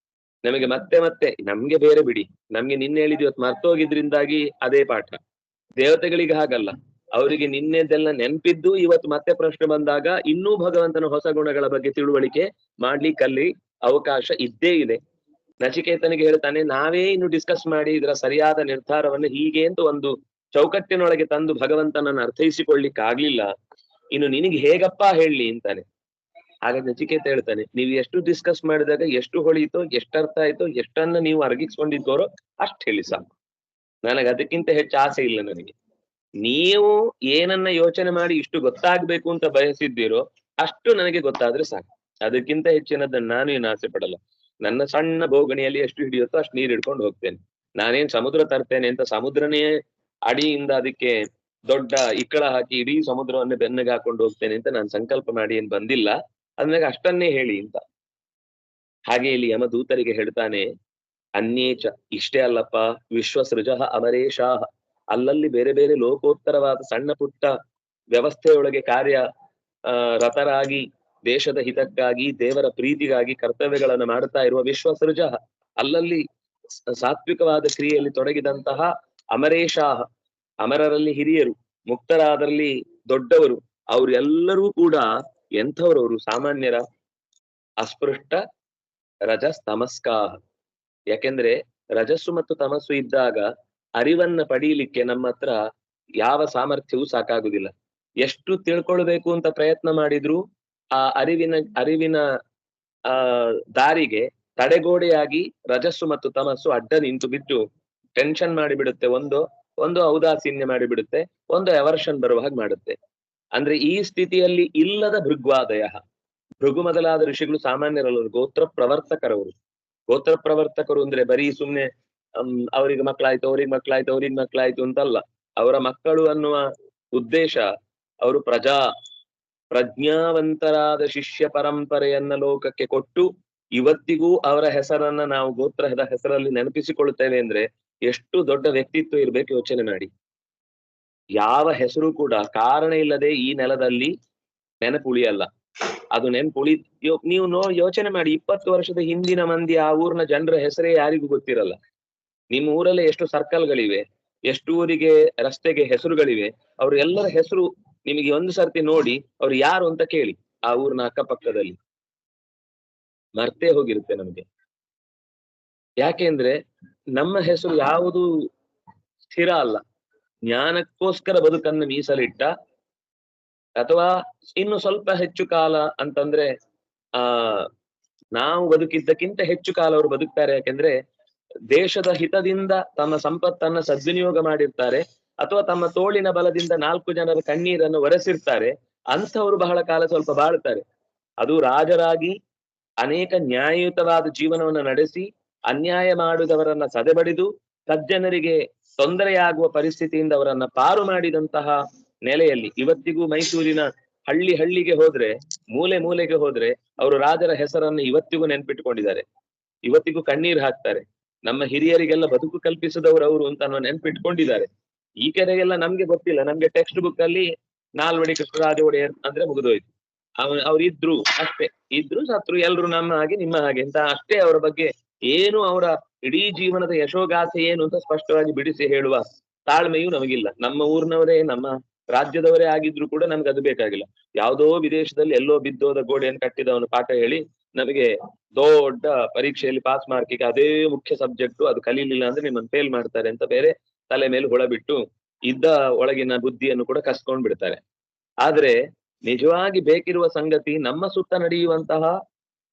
ನಮಗೆ ಮತ್ತೆ ನಮ್ಗೆ ಬೇರೆ ಬಿಡಿ, ನಮ್ಗೆ ನಿನ್ನೆ ಹೇಳಿದ್ ಇವತ್ತು ಮರ್ತೋಗಿದ್ರಿಂದಾಗಿ ಅದೇ ಪಾಠ. ದೇವತೆಗಳಿಗೆ ಹಾಗಲ್ಲ, ಅವರಿಗೆ ನಿನ್ನೆದೆಲ್ಲ ನೆನ್ಪಿದ್ದು ಇವತ್ತು ಮತ್ತೆ ಪ್ರಶ್ನೆ ಬಂದಾಗ ಇನ್ನೂ ಭಗವಂತನ ಹೊಸ ಗುಣಗಳ ಬಗ್ಗೆ ತಿಳುವಳಿಕೆ ಮಾಡ್ಲಿಕ್ಕಲ್ಲಿ ಅವಕಾಶ ಇದ್ದೇ ಇದೆ. ನಚಿಕೇತನಿಗೆ ಹೇಳ್ತಾನೆ, ನಾವೇ ಇನ್ನು ಡಿಸ್ಕಸ್ ಮಾಡಿ ಇದರ ಸರಿಯಾದ ನಿರ್ಧಾರವನ್ನು ಹೀಗೆ ಅಂತ ಒಂದು ಚೌಕಟ್ಟಿನೊಳಗೆ ತಂದು ಭಗವಂತನನ್ನು ಅರ್ಥೈಸಿಕೊಳ್ಳಿಕ್ಕೆ ಆಗ್ಲಿಲ್ಲ, ಇನ್ನು ನಿನಗೆ ಹೇಗಪ್ಪ ಹೇಳಿ ಅಂತಾನೆ. ಆಗ ನಚಿಕೇತ ಹೇಳ್ತಾನೆ, ನೀವು ಎಷ್ಟು ಡಿಸ್ಕಸ್ ಮಾಡಿದಾಗ ಎಷ್ಟು ಹೊಳಿತೋ, ಎಷ್ಟರ್ಥ ಆಯ್ತೋ, ಎಷ್ಟನ್ನ ನೀವು ಅರಗಿಸ್ಕೊಂಡಿದ್ದೋರೋ ಅಷ್ಟು ಹೇಳಿ ಸಾಕು. ನನಗೆ ಅದಕ್ಕಿಂತ ಹೆಚ್ಚು ಆಸೆ ಇಲ್ಲ ನನಗೆ. ನೀವು ಏನನ್ನ ಯೋಚನೆ ಮಾಡಿ ಇಷ್ಟು ಗೊತ್ತಾಗ್ಬೇಕು ಅಂತ ಬಯಸಿದ್ದೀರೋ ಅಷ್ಟು ನನಗೆ ಗೊತ್ತಾದ್ರೆ ಸಾಕು. ಅದಕ್ಕಿಂತ ಹೆಚ್ಚಿನದನ್ನ ನಾನು ಏನು ಆಸೆ ಪಡಲ್ಲ. ನನ್ನ ಸಣ್ಣ ಬೋಗಣಿಯಲ್ಲಿ ಎಷ್ಟು ಹಿಡಿಯುತ್ತೋ ಅಷ್ಟು ನೀರು ಹಿಡ್ಕೊಂಡು ಹೋಗ್ತೇನೆ. ನಾನೇನ್ ಸಮುದ್ರ ತರ್ತೇನೆ ಅಂತ ಸಮುದ್ರನೇ ಅಡಿಯಿಂದ ಅದಕ್ಕೆ ದೊಡ್ಡ ಇಕ್ಕಳ ಹಾಕಿ ಇಡೀ ಸಮುದ್ರವನ್ನೇ ಬೆನ್ನಗೆ ಹಾಕೊಂಡು ಹೋಗ್ತೇನೆ ಅಂತ ನಾನು ಸಂಕಲ್ಪ ಮಾಡಿ ಏನ್ ಬಂದಿಲ್ಲ. ಅದ್ನಾಗ ಅಷ್ಟನ್ನೇ ಹೇಳಿ ಅಂತ. ಹಾಗೆ ಇಲ್ಲಿ ಯಮದೂತರಿಗೆ ಹೇಳ್ತಾನೆ, ಅನ್ಯೇಚ, ಇಷ್ಟೇ ಅಲ್ಲಪ್ಪ, ವಿಶ್ವಸೃಜ ಅಮರೇಶಾಹ, ಅಲ್ಲಲ್ಲಿ ಬೇರೆ ಬೇರೆ ಲೋಕೋತ್ತರವಾದ ಸಣ್ಣ ಪುಟ್ಟ ವ್ಯವಸ್ಥೆಯೊಳಗೆ ಕಾರ್ಯ ರತರಾಗಿ ದೇಶದ ಹಿತಕ್ಕಾಗಿ ದೇವರ ಪ್ರೀತಿಗಾಗಿ ಕರ್ತವ್ಯಗಳನ್ನು ಮಾಡುತ್ತಾ ಇರುವ ವಿಶ್ವಸೃಜ, ಅಲ್ಲಲ್ಲಿ ಸಾತ್ವಿಕವಾದ ಕ್ರಿಯೆಯಲ್ಲಿ ತೊಡಗಿದಂತಹ ಅಮರೇಶಾಹ, ಅಮರರಲ್ಲಿ ಹಿರಿಯರು, ಮುಕ್ತರಾದಲ್ಲಿ ದೊಡ್ಡವರು, ಅವರೆಲ್ಲರೂ ಕೂಡ ಎಂಥವ್ರವರು? ಸಾಮಾನ್ಯರ? ಅಸ್ಪೃಷ್ಟ ರಜಸ್ ತಮಸ್ಕಾಹ. ಯಾಕೆಂದ್ರೆ ರಜಸ್ಸು ಮತ್ತು ತಮಸ್ಸು ಇದ್ದಾಗ ಅರಿವನ್ನ ಪಡೀಲಿಕ್ಕೆ ನಮ್ಮ ಹತ್ರ ಯಾವ ಸಾಮರ್ಥ್ಯವೂ ಸಾಕಾಗುದಿಲ್ಲ. ಎಷ್ಟು ತಿಳ್ಕೊಳ್ಬೇಕು ಅಂತ ಪ್ರಯತ್ನ ಮಾಡಿದ್ರು ಆ ಅರಿವಿನ ದಾರಿಗೆ ತಡೆಗೋಡೆಯಾಗಿ ರಜಸ್ಸು ಮತ್ತು ತಮಸ್ಸು ಅಡ್ಡ ನಿಂತು ಬಿಟ್ಟು ಟೆನ್ಷನ್ ಮಾಡಿಬಿಡುತ್ತೆ. ಒಂದು ಔದಾಸೀನ್ಯ ಮಾಡಿಬಿಡುತ್ತೆ, ಒಂದು ಎವರ್ಷನ್ ಬರುವ ಹಾಗೆ ಮಾಡುತ್ತೆ. ಅಂದ್ರೆ ಈ ಸ್ಥಿತಿಯಲ್ಲಿ ಇಲ್ಲದ ಭೃಗ್ವಾದಯ, ಭೃಗು ಮೊದಲಾದ ಋಷಿಗಳು ಸಾಮಾನ್ಯರಲ್ಲ, ಗೋತ್ರ ಪ್ರವರ್ತಕರವರು. ಗೋತ್ರ ಪ್ರವರ್ತಕರು ಅಂದ್ರೆ ಬರೀ ಸುಮ್ನೆ ಅವ್ರಿಗೆ ಮಕ್ಕಳಾಯ್ತು, ಅವ್ರಿಗೆ ಮಕ್ಕಳಾಯ್ತು ಅಂತಲ್ಲ. ಅವರ ಮಕ್ಕಳು ಅನ್ನುವ ಉದ್ದೇಶ, ಅವರು ಪ್ರಜ್ಞಾವಂತರಾದ ಶಿಷ್ಯ ಪರಂಪರೆಯನ್ನ ಲೋಕಕ್ಕೆ ಕೊಟ್ಟು ಇವತ್ತಿಗೂ ಅವರ ಹೆಸರನ್ನ ನಾವು ಗೋತ್ರದ ಹೆಸರಲ್ಲಿ ನೆನಪಿಸಿಕೊಳ್ಳುತ್ತೇವೆ ಅಂದ್ರೆ ಎಷ್ಟು ದೊಡ್ಡ ವ್ಯಕ್ತಿತ್ವ ಇರ್ಬೇಕು ಯೋಚನೆ ಮಾಡಿ. ಯಾವ ಹೆಸರು ಕೂಡ ಕಾರಣ ಇಲ್ಲದೆ ಈ ನೆಲದಲ್ಲಿ ನೆನಪುಳಿಯಲ್ಲ. ಅದು ನೆನಪುಳಿ ನೀವು ಯೋಚನೆ ಮಾಡಿ, 20 ವರ್ಷದ ಹಿಂದಿನ ಮಂದಿ ಆ ಊರಿನ ಜನರ ಹೆಸರೇ ಯಾರಿಗೂ ಗೊತ್ತಿರಲ್ಲ. ನಿಮ್ಮ ಊರಲ್ಲೇ ಎಷ್ಟು ಸರ್ಕಲ್ಗಳಿವೆ, ಎಷ್ಟು ಊರಿಗೆ ರಸ್ತೆಗೆ ಹೆಸರುಗಳಿವೆ, ಅವ್ರ ಎಲ್ಲರ ಹೆಸರು ನಿಮಗೆ ಒಂದು ಸರ್ತಿ ನೋಡಿ ಅವ್ರು ಯಾರು ಅಂತ ಕೇಳಿ, ಆ ಊರಿನ ಅಕ್ಕಪಕ್ಕದಲ್ಲಿ ಮರ್ತೇ ಹೋಗಿರುತ್ತೆ ನಮ್ಗೆ. ಯಾಕೆಂದ್ರೆ ನಮ್ಮ ಹೆಸರು ಯಾವುದು ಸ್ಥಿರ ಅಲ್ಲ. ಜ್ಞಾನಕ್ಕೋಸ್ಕರ ಬದುಕನ್ನು ಮೀಸಲಿಟ್ಟ, ಅಥವಾ ಇನ್ನು ಸ್ವಲ್ಪ ಹೆಚ್ಚು ಕಾಲ ಅಂತಂದ್ರೆ ನಾವು ಬದುಕಿದ್ದಕ್ಕಿಂತ ಹೆಚ್ಚು ಕಾಲ ಅವರು ಬದುಕ್ತಾರೆ. ಯಾಕೆಂದ್ರೆ ದೇಶದ ಹಿತದಿಂದ ತಮ್ಮ ಸಂಪತ್ತನ್ನ ಸದ್ವಿನಿಯೋಗ ಮಾಡಿರ್ತಾರೆ, ಅಥವಾ ತಮ್ಮ ತೋಳಿನ ಬಲದಿಂದ 4 ಜನರ ಕಣ್ಣೀರನ್ನು ಒರೆಸಿರ್ತಾರೆ. ಅಂಥವ್ರು ಬಹಳ ಕಾಲ ಸ್ವಲ್ಪ ಬಾಳ್ತಾರೆ. ಅದು ರಾಜರಾಗಿ ಅನೇಕ ನ್ಯಾಯಯುತವಾದ ಜೀವನವನ್ನು ನಡೆಸಿ ಅನ್ಯಾಯ ಮಾಡುವುದವರನ್ನ ಸದೆಬಡಿದು ಸಜ್ಜನರಿಗೆ ತೊಂದರೆಯಾಗುವ ಪರಿಸ್ಥಿತಿಯಿಂದ ಅವರನ್ನ ಪಾರು ಮಾಡಿದಂತಹ ನೆಲೆಯಲ್ಲಿ ಇವತ್ತಿಗೂ ಮೈಸೂರಿನ ಹಳ್ಳಿಗೆ ಹೋದ್ರೆ, ಮೂಲೆಗೆ ಹೋದ್ರೆ ಅವರು ರಾಜರ ಹೆಸರನ್ನು ಇವತ್ತಿಗೂ ನೆನ್ಪಿಟ್ಕೊಂಡಿದ್ದಾರೆ, ಇವತ್ತಿಗೂ ಕಣ್ಣೀರ್ ಹಾಕ್ತಾರೆ. ನಮ್ಮ ಹಿರಿಯರಿಗೆಲ್ಲ ಬದುಕು ಕಲ್ಪಿಸಿದವರು ಅವರು ಅಂತ ನೆನ್ಪಿಟ್ಕೊಂಡಿದ್ದಾರೆ. ಈ ಕಡೆಗೆಲ್ಲ ನಮ್ಗೆ ಗೊತ್ತಿಲ್ಲ. ನಮ್ಗೆ ಟೆಕ್ಸ್ಟ್ ಬುಕ್ ಅಲ್ಲಿ ನಾಲ್ವಡಿ ಕೃಷ್ಣರಾಜ ಒಡೆಯರ್ ಅಂದ್ರೆ ಮುಗಿದೋಯ್ತು. ಅವ್ರು ಇದ್ರು ಅಷ್ಟೇ, ಇದ್ರು ಸತ್ರು, ಎಲ್ರು ನಮ್ಮ ಹಾಗೆ ನಿಮ್ಮ ಹಾಗೆ ಅಂತ ಅಷ್ಟೇ. ಅವರ ಬಗ್ಗೆ ಏನು ಅವರ ಇಡೀ ಜೀವನದ ಯಶೋಗಾಥೆ ಏನು ಅಂತ ಸ್ಪಷ್ಟವಾಗಿ ಬಿಡಿಸಿ ಹೇಳುವ ತಾಳ್ಮೆಯೂ ನಮಗಿಲ್ಲ. ನಮ್ಮ ಊರಿನವರೇ, ನಮ್ಮ ರಾಜ್ಯದವರೇ ಆಗಿದ್ರು ಕೂಡ ನಮ್ಗೆ ಅದು ಬೇಕಾಗಿಲ್ಲ. ಯಾವುದೋ ವಿದೇಶದಲ್ಲಿ ಎಲ್ಲೋ ಬಿದ್ದೋದ ಗೋಡೆಯನ್ನು ಕಟ್ಟಿದವನು ಪಾಠ ಹೇಳಿ ನಮಗೆ ದೊಡ್ಡ ಪರೀಕ್ಷೆಯಲ್ಲಿ ಪಾಸ್ ಮಾರ್ಕಿಗೆ ಅದೇ ಮುಖ್ಯ ಸಬ್ಜೆಕ್ಟ್, ಅದು ಕಲೀಲಿಲ್ಲ ಅಂದ್ರೆ ನಿಮ್ಮನ್ನು ಫೇಲ್ ಮಾಡ್ತಾರೆ ಅಂತ ಬೇರೆ ತಲೆ ಮೇಲೆ ಹುಳ ಬಿಟ್ಟು ಇದ್ದ ಒಳಗಿನ ಬುದ್ಧಿಯನ್ನು ಕೂಡ ಕಸ್ಕೊಂಡ್ ಬಿಡ್ತಾರೆ. ಆದ್ರೆ ನಿಜವಾಗಿ ಬೇಕಿರುವ ಸಂಗತಿ, ನಮ್ಮ ಸುತ್ತ ನಡೆಯುವಂತಹ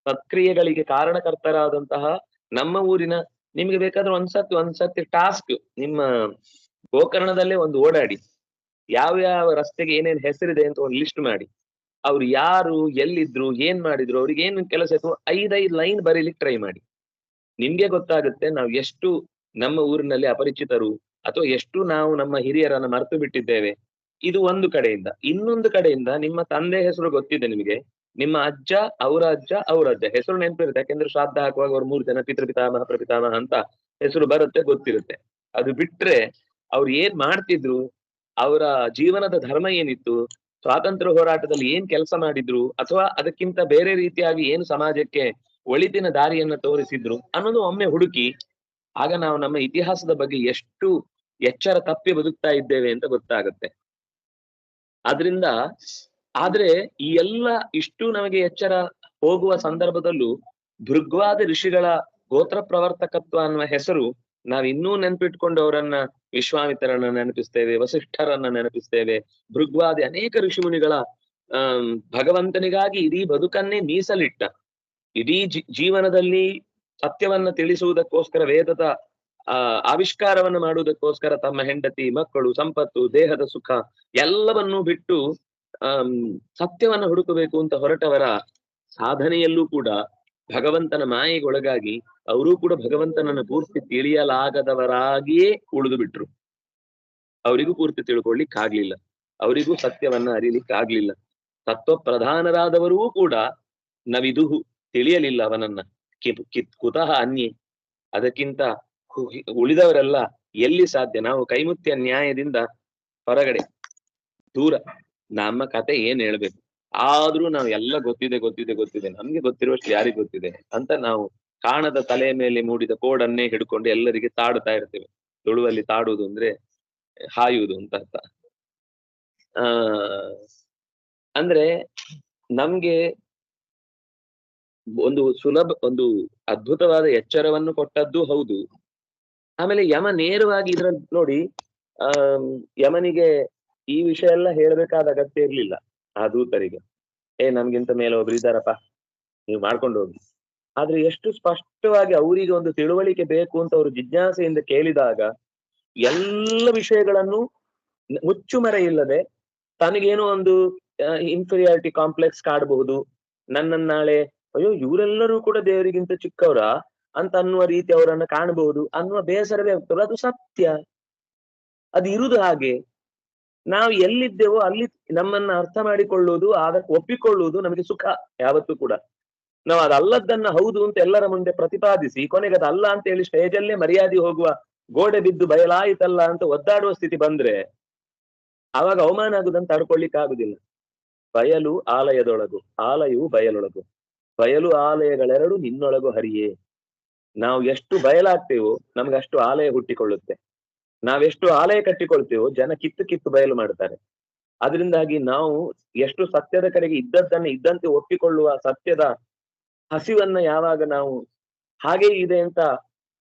ಸತ್ಕ್ರಿಯೆಗಳಿಗೆ ಕಾರಣಕರ್ತರಾದಂತಹ ನಮ್ಮ ಊರಿನ, ನಿಮ್ಗೆ ಬೇಕಾದ್ರೆ ಒಂದ್ಸತಿ ಟಾಸ್ಕ್ ನಿಮ್ಮ ಗೋಕರ್ಣದಲ್ಲೇ ಒಂದು ಓಡಾಡಿ, ಯಾವ ರಸ್ತೆಗೆ ಏನೇನ್ ಹೆಸರಿದೆ ಅಂತ ಒಂದು ಲಿಸ್ಟ್ ಮಾಡಿ, ಅವ್ರು ಯಾರು, ಎಲ್ಲಿದ್ರು, ಏನ್ ಮಾಡಿದ್ರು, ಅವ್ರಿಗೆ ಏನು ಕೆಲಸ ಇತ್ತು, 5 ಲೈನ್ ಬರೀಲಿಕ್ಕೆ ಟ್ರೈ ಮಾಡಿ. ನಿಮ್ಗೆ ಗೊತ್ತಾಗುತ್ತೆ ನಾವು ಎಷ್ಟು ನಮ್ಮ ಊರಿನಲ್ಲಿ ಅಪರಿಚಿತರು, ಅಥವಾ ಎಷ್ಟು ನಾವು ನಮ್ಮ ಹಿರಿಯರನ್ನ ಮರೆತು ಬಿಟ್ಟಿದ್ದೇವೆ. ಇದು ಒಂದು ಕಡೆಯಿಂದ. ಇನ್ನೊಂದು ಕಡೆಯಿಂದ ನಿಮ್ಮ ತಂದೆ ಹೆಸರು ಗೊತ್ತಿದೆ ನಿಮಗೆ, ನಿಮ್ಮ ಅಜ್ಜ, ಅವರ ಅಜ್ಜ ಹೆಸರು ನೆನಪಿರುತ್ತೆ. ಯಾಕೆಂದ್ರೆ ಶ್ರಾದ್ದ ಹಾಕುವಾಗ ಅವ್ರು 3 ಜನ ಪಿತೃಪಿತಾಮಹ ಪ್ರಪಿತಾಮಹ ಅಂತ ಹೆಸರು ಬರುತ್ತೆ, ಗೊತ್ತಿರುತ್ತೆ. ಅದು ಬಿಟ್ರೆ ಅವ್ರು ಏನ್ ಮಾಡ್ತಿದ್ರು, ಅವರ ಜೀವನದ ಧರ್ಮ ಏನಿತ್ತು, ಸ್ವಾತಂತ್ರ್ಯ ಹೋರಾಟದಲ್ಲಿ ಏನ್ ಕೆಲಸ ಮಾಡಿದ್ರು, ಅಥವಾ ಅದಕ್ಕಿಂತ ಬೇರೆ ರೀತಿಯಾಗಿ ಏನು ಸಮಾಜಕ್ಕೆ ಒಳಿತಿನ ದಾರಿಯನ್ನ ತೋರಿಸಿದ್ರು ಅನ್ನೋದು ಒಮ್ಮೆ ಹುಡುಕಿ, ಆಗ ನಾವು ನಮ್ಮ ಇತಿಹಾಸದ ಬಗ್ಗೆ ಎಷ್ಟು ಎಚ್ಚರ ತಪ್ಪಿ ಬದುಕ್ತಾ ಇದ್ದೇವೆ ಅಂತ ಗೊತ್ತಾಗುತ್ತೆ. ಆದ್ರಿಂದ ಆದ್ರೆ ಈ ಎಲ್ಲ ಇಷ್ಟು ನಮಗೆ ಎಚ್ಚರ ಹೋಗುವ ಸಂದರ್ಭದಲ್ಲೂ ಭೃಗ್ವಾದ ಋಷಿಗಳ ಗೋತ್ರ ಪ್ರವರ್ತಕತ್ವ ಅನ್ನುವ ಹೆಸರು ನಾವಿನ್ನೂ ನೆನಪಿಟ್ಕೊಂಡು ಅವರನ್ನ, ವಿಶ್ವಾಮಿತ್ರರನ್ನ ನೆನಪಿಸ್ತೇವೆ, ವಸಿಷ್ಠರನ್ನ ನೆನಪಿಸ್ತೇವೆ. ಭೃಗ್ವಾದಿ ಅನೇಕ ಋಷಿಮುನಿಗಳ ಭಗವಂತನಿಗಾಗಿ ಇಡೀ ಬದುಕನ್ನೇ ಮೀಸಲಿಟ್ಟ, ಇಡೀ ಜೀವನದಲ್ಲಿ ಸತ್ಯವನ್ನ ತಿಳಿಸುವುದಕ್ಕೋಸ್ಕರ, ವೇದದ ಆವಿಷ್ಕಾರವನ್ನು ಮಾಡುವುದಕ್ಕೋಸ್ಕರ ತಮ್ಮ ಹೆಂಡತಿ, ಮಕ್ಕಳು, ಸಂಪತ್ತು, ದೇಹದ ಸುಖ ಎಲ್ಲವನ್ನೂ ಬಿಟ್ಟು ಸತ್ಯವನ್ನ ಹುಡುಕಬೇಕು ಅಂತ ಹೊರಟವರ ಸಾಧನೆಯಲ್ಲೂ ಕೂಡ ಭಗವಂತನ ಮಾಯೆಗೊಳಗಾಗಿ ಅವರೂ ಕೂಡ ಭಗವಂತನನ್ನು ಪೂರ್ತಿ ತಿಳಿಯಲಾಗದವರಾಗಿಯೇ ಉಳಿದು ಬಿಟ್ರು. ಅವರಿಗೂ ಪೂರ್ತಿ ತಿಳ್ಕೊಳ್ಳಿಕ್ಕಾಗ್ಲಿಲ್ಲ, ಅವರಿಗೂ ಸತ್ಯವನ್ನ ಅರಿಲಿಕ್ಕಾಗ್ಲಿಲ್ಲ. ತತ್ವ ಪ್ರಧಾನರಾದವರೂ ಕೂಡ ನವಿದುಹು ತಿಳಿಯಲಿಲ್ಲ ಅವನನ್ನ. ಕುತಃ ಅನ್ಯೆ, ಅದಕ್ಕಿಂತ ಉಳಿದವರೆಲ್ಲ ಎಲ್ಲಿ ಸಾಧ್ಯ? ನಾವು ಕೈಮುತ್ಯ ನ್ಯಾಯದಿಂದ ಹೊರಗಡೆ, ದೂರ. ನಮ್ಮ ಕತೆ ಏನ್ ಹೇಳ್ಬೇಕು? ಆದ್ರೂ ನಾವು ಎಲ್ಲ ಗೊತ್ತಿದೆ ಗೊತ್ತಿದೆ ಗೊತ್ತಿದೆ, ನಮ್ಗೆ ಗೊತ್ತಿರುವಷ್ಟು ಯಾರಿಗ್ ಗೊತ್ತಿದೆ ಅಂತ ನಾವು ಕಾಣದ ತಲೆ ಮೇಲೆ ಮೂಡಿದ ಕೋಡನ್ನೇ ಹಿಡ್ಕೊಂಡು ಎಲ್ಲರಿಗೆ ತಾಡುತ್ತಾ ಇರ್ತೇವೆ. ತುಳುವಲ್ಲಿ ತಾಡುವುದು ಅಂದ್ರೆ ಹಾಯುವುದು ಅಂತ ಅರ್ಥ. ಆ ಅಂದ್ರೆ ನಮ್ಗೆ ಒಂದು ಅದ್ಭುತವಾದ ಎಚ್ಚರವನ್ನು ಕೊಟ್ಟದ್ದು ಹೌದು. ಆಮೇಲೆ ಯಮ ನೇರವಾಗಿ ಇದ್ರಲ್ಲಿ ನೋಡಿ, ಯಮನಿಗೆ ಈ ವಿಷಯ ಎಲ್ಲ ಹೇಳ್ಬೇಕಾದ ಅಗತ್ಯ ಇರ್ಲಿಲ್ಲ ಆ ದೂತರಿಗೆ. ನಮ್ಗಿಂತ ಮೇಲೆ ಒಬ್ರು ಇದ್ದಾರಪ್ಪ, ನೀವು ಮಾಡ್ಕೊಂಡು ಹೋಗಿ. ಆದ್ರೆ ಎಷ್ಟು ಸ್ಪಷ್ಟವಾಗಿ ಅವರಿಗೆ ಒಂದು ತಿಳುವಳಿಕೆ ಬೇಕು ಅಂತ ಅವರು ಜಿಜ್ಞಾಸೆಯಿಂದ ಕೇಳಿದಾಗ ಎಲ್ಲ ವಿಷಯಗಳನ್ನು ಮುಚ್ಚುಮರೆ ಇಲ್ಲದೆ, ತನಗೇನೋ ಒಂದು ಇನ್ಫೀರಿಯಾರಿಟಿ ಕಾಂಪ್ಲೆಕ್ಸ್ ಕಾಡಬಹುದು, ನನ್ನನ್ನಾಳೆ ಅಯ್ಯೋ ಇವರೆಲ್ಲರೂ ಕೂಡ ದೇವರಿಗಿಂತ ಚಿಕ್ಕವರ ಅಂತ ಅನ್ನುವ ರೀತಿ ಅವರನ್ನ ಕಾಣಬಹುದು ಅನ್ನುವ ಬೇಸರವೇ ಆಗ್ತದೆ. ಅದು ಸತ್ಯ, ಅದು ಇರುವುದು ಹಾಗೆ. ನಾವು ಎಲ್ಲಿದ್ದೇವೋ ಅಲ್ಲಿ ನಮ್ಮನ್ನ ಅರ್ಥ ಮಾಡಿಕೊಳ್ಳುವುದು, ಅದಕ್ಕೆ ಒಪ್ಪಿಕೊಳ್ಳುವುದು ನಮಗೆ ಸುಖ ಯಾವತ್ತೂ ಕೂಡ. ನಾವು ಅದಲ್ಲದನ್ನ ಹೌದು ಅಂತ ಎಲ್ಲರ ಮುಂದೆ ಪ್ರತಿಪಾದಿಸಿ ಕೊನೆಗೆ ಅದಲ್ಲ ಅಂತ ಹೇಳಿ ಸ್ಟೇಜಲ್ಲೇ ಮರ್ಯಾದೆ ಹೋಗುವ, ಗೋಡೆ ಬಿದ್ದು ಬಯಲಾಯಿತಲ್ಲ ಅಂತ ಒದ್ದಾಡುವ ಸ್ಥಿತಿ ಬಂದ್ರೆ ಆವಾಗ ಅವಮಾನ ಆಗುದಂತ ತಡ್ಕೊಳ್ಳಿಕ್ಕೆ ಆಗುದಿಲ್ಲ. ಬಯಲು ಆಲಯದೊಳಗು, ಆಲಯವು ಬಯಲೊಳಗು, ಬಯಲು ಆಲಯಗಳೆರಡು ನಿನ್ನೊಳಗು ಹರಿಯೇ. ನಾವು ಎಷ್ಟು ಬಯಲಾಗ್ತೇವೋ ನಮ್ಗಷ್ಟು ಆಲಯ ಹುಟ್ಟಿಕೊಳ್ಳುತ್ತೆ. ನಾವೆಷ್ಟು ಆಲಯ ಕಟ್ಟಿಕೊಳ್ತೇವೋ ಜನ ಕಿತ್ತು ಕಿತ್ತು ಬಯಲು ಮಾಡ್ತಾರೆ. ಅದರಿಂದಾಗಿ ನಾವು ಎಷ್ಟು ಸತ್ಯದ ಕಡೆಗೆ ಇದ್ದದ್ದನ್ನ ಇದ್ದಂತೆ ಒಪ್ಪಿಕೊಳ್ಳುವ ಸತ್ಯದ ಹಸಿವನ್ನ ಯಾವಾಗ ನಾವು ಹಾಗೆ ಇದೆ ಅಂತ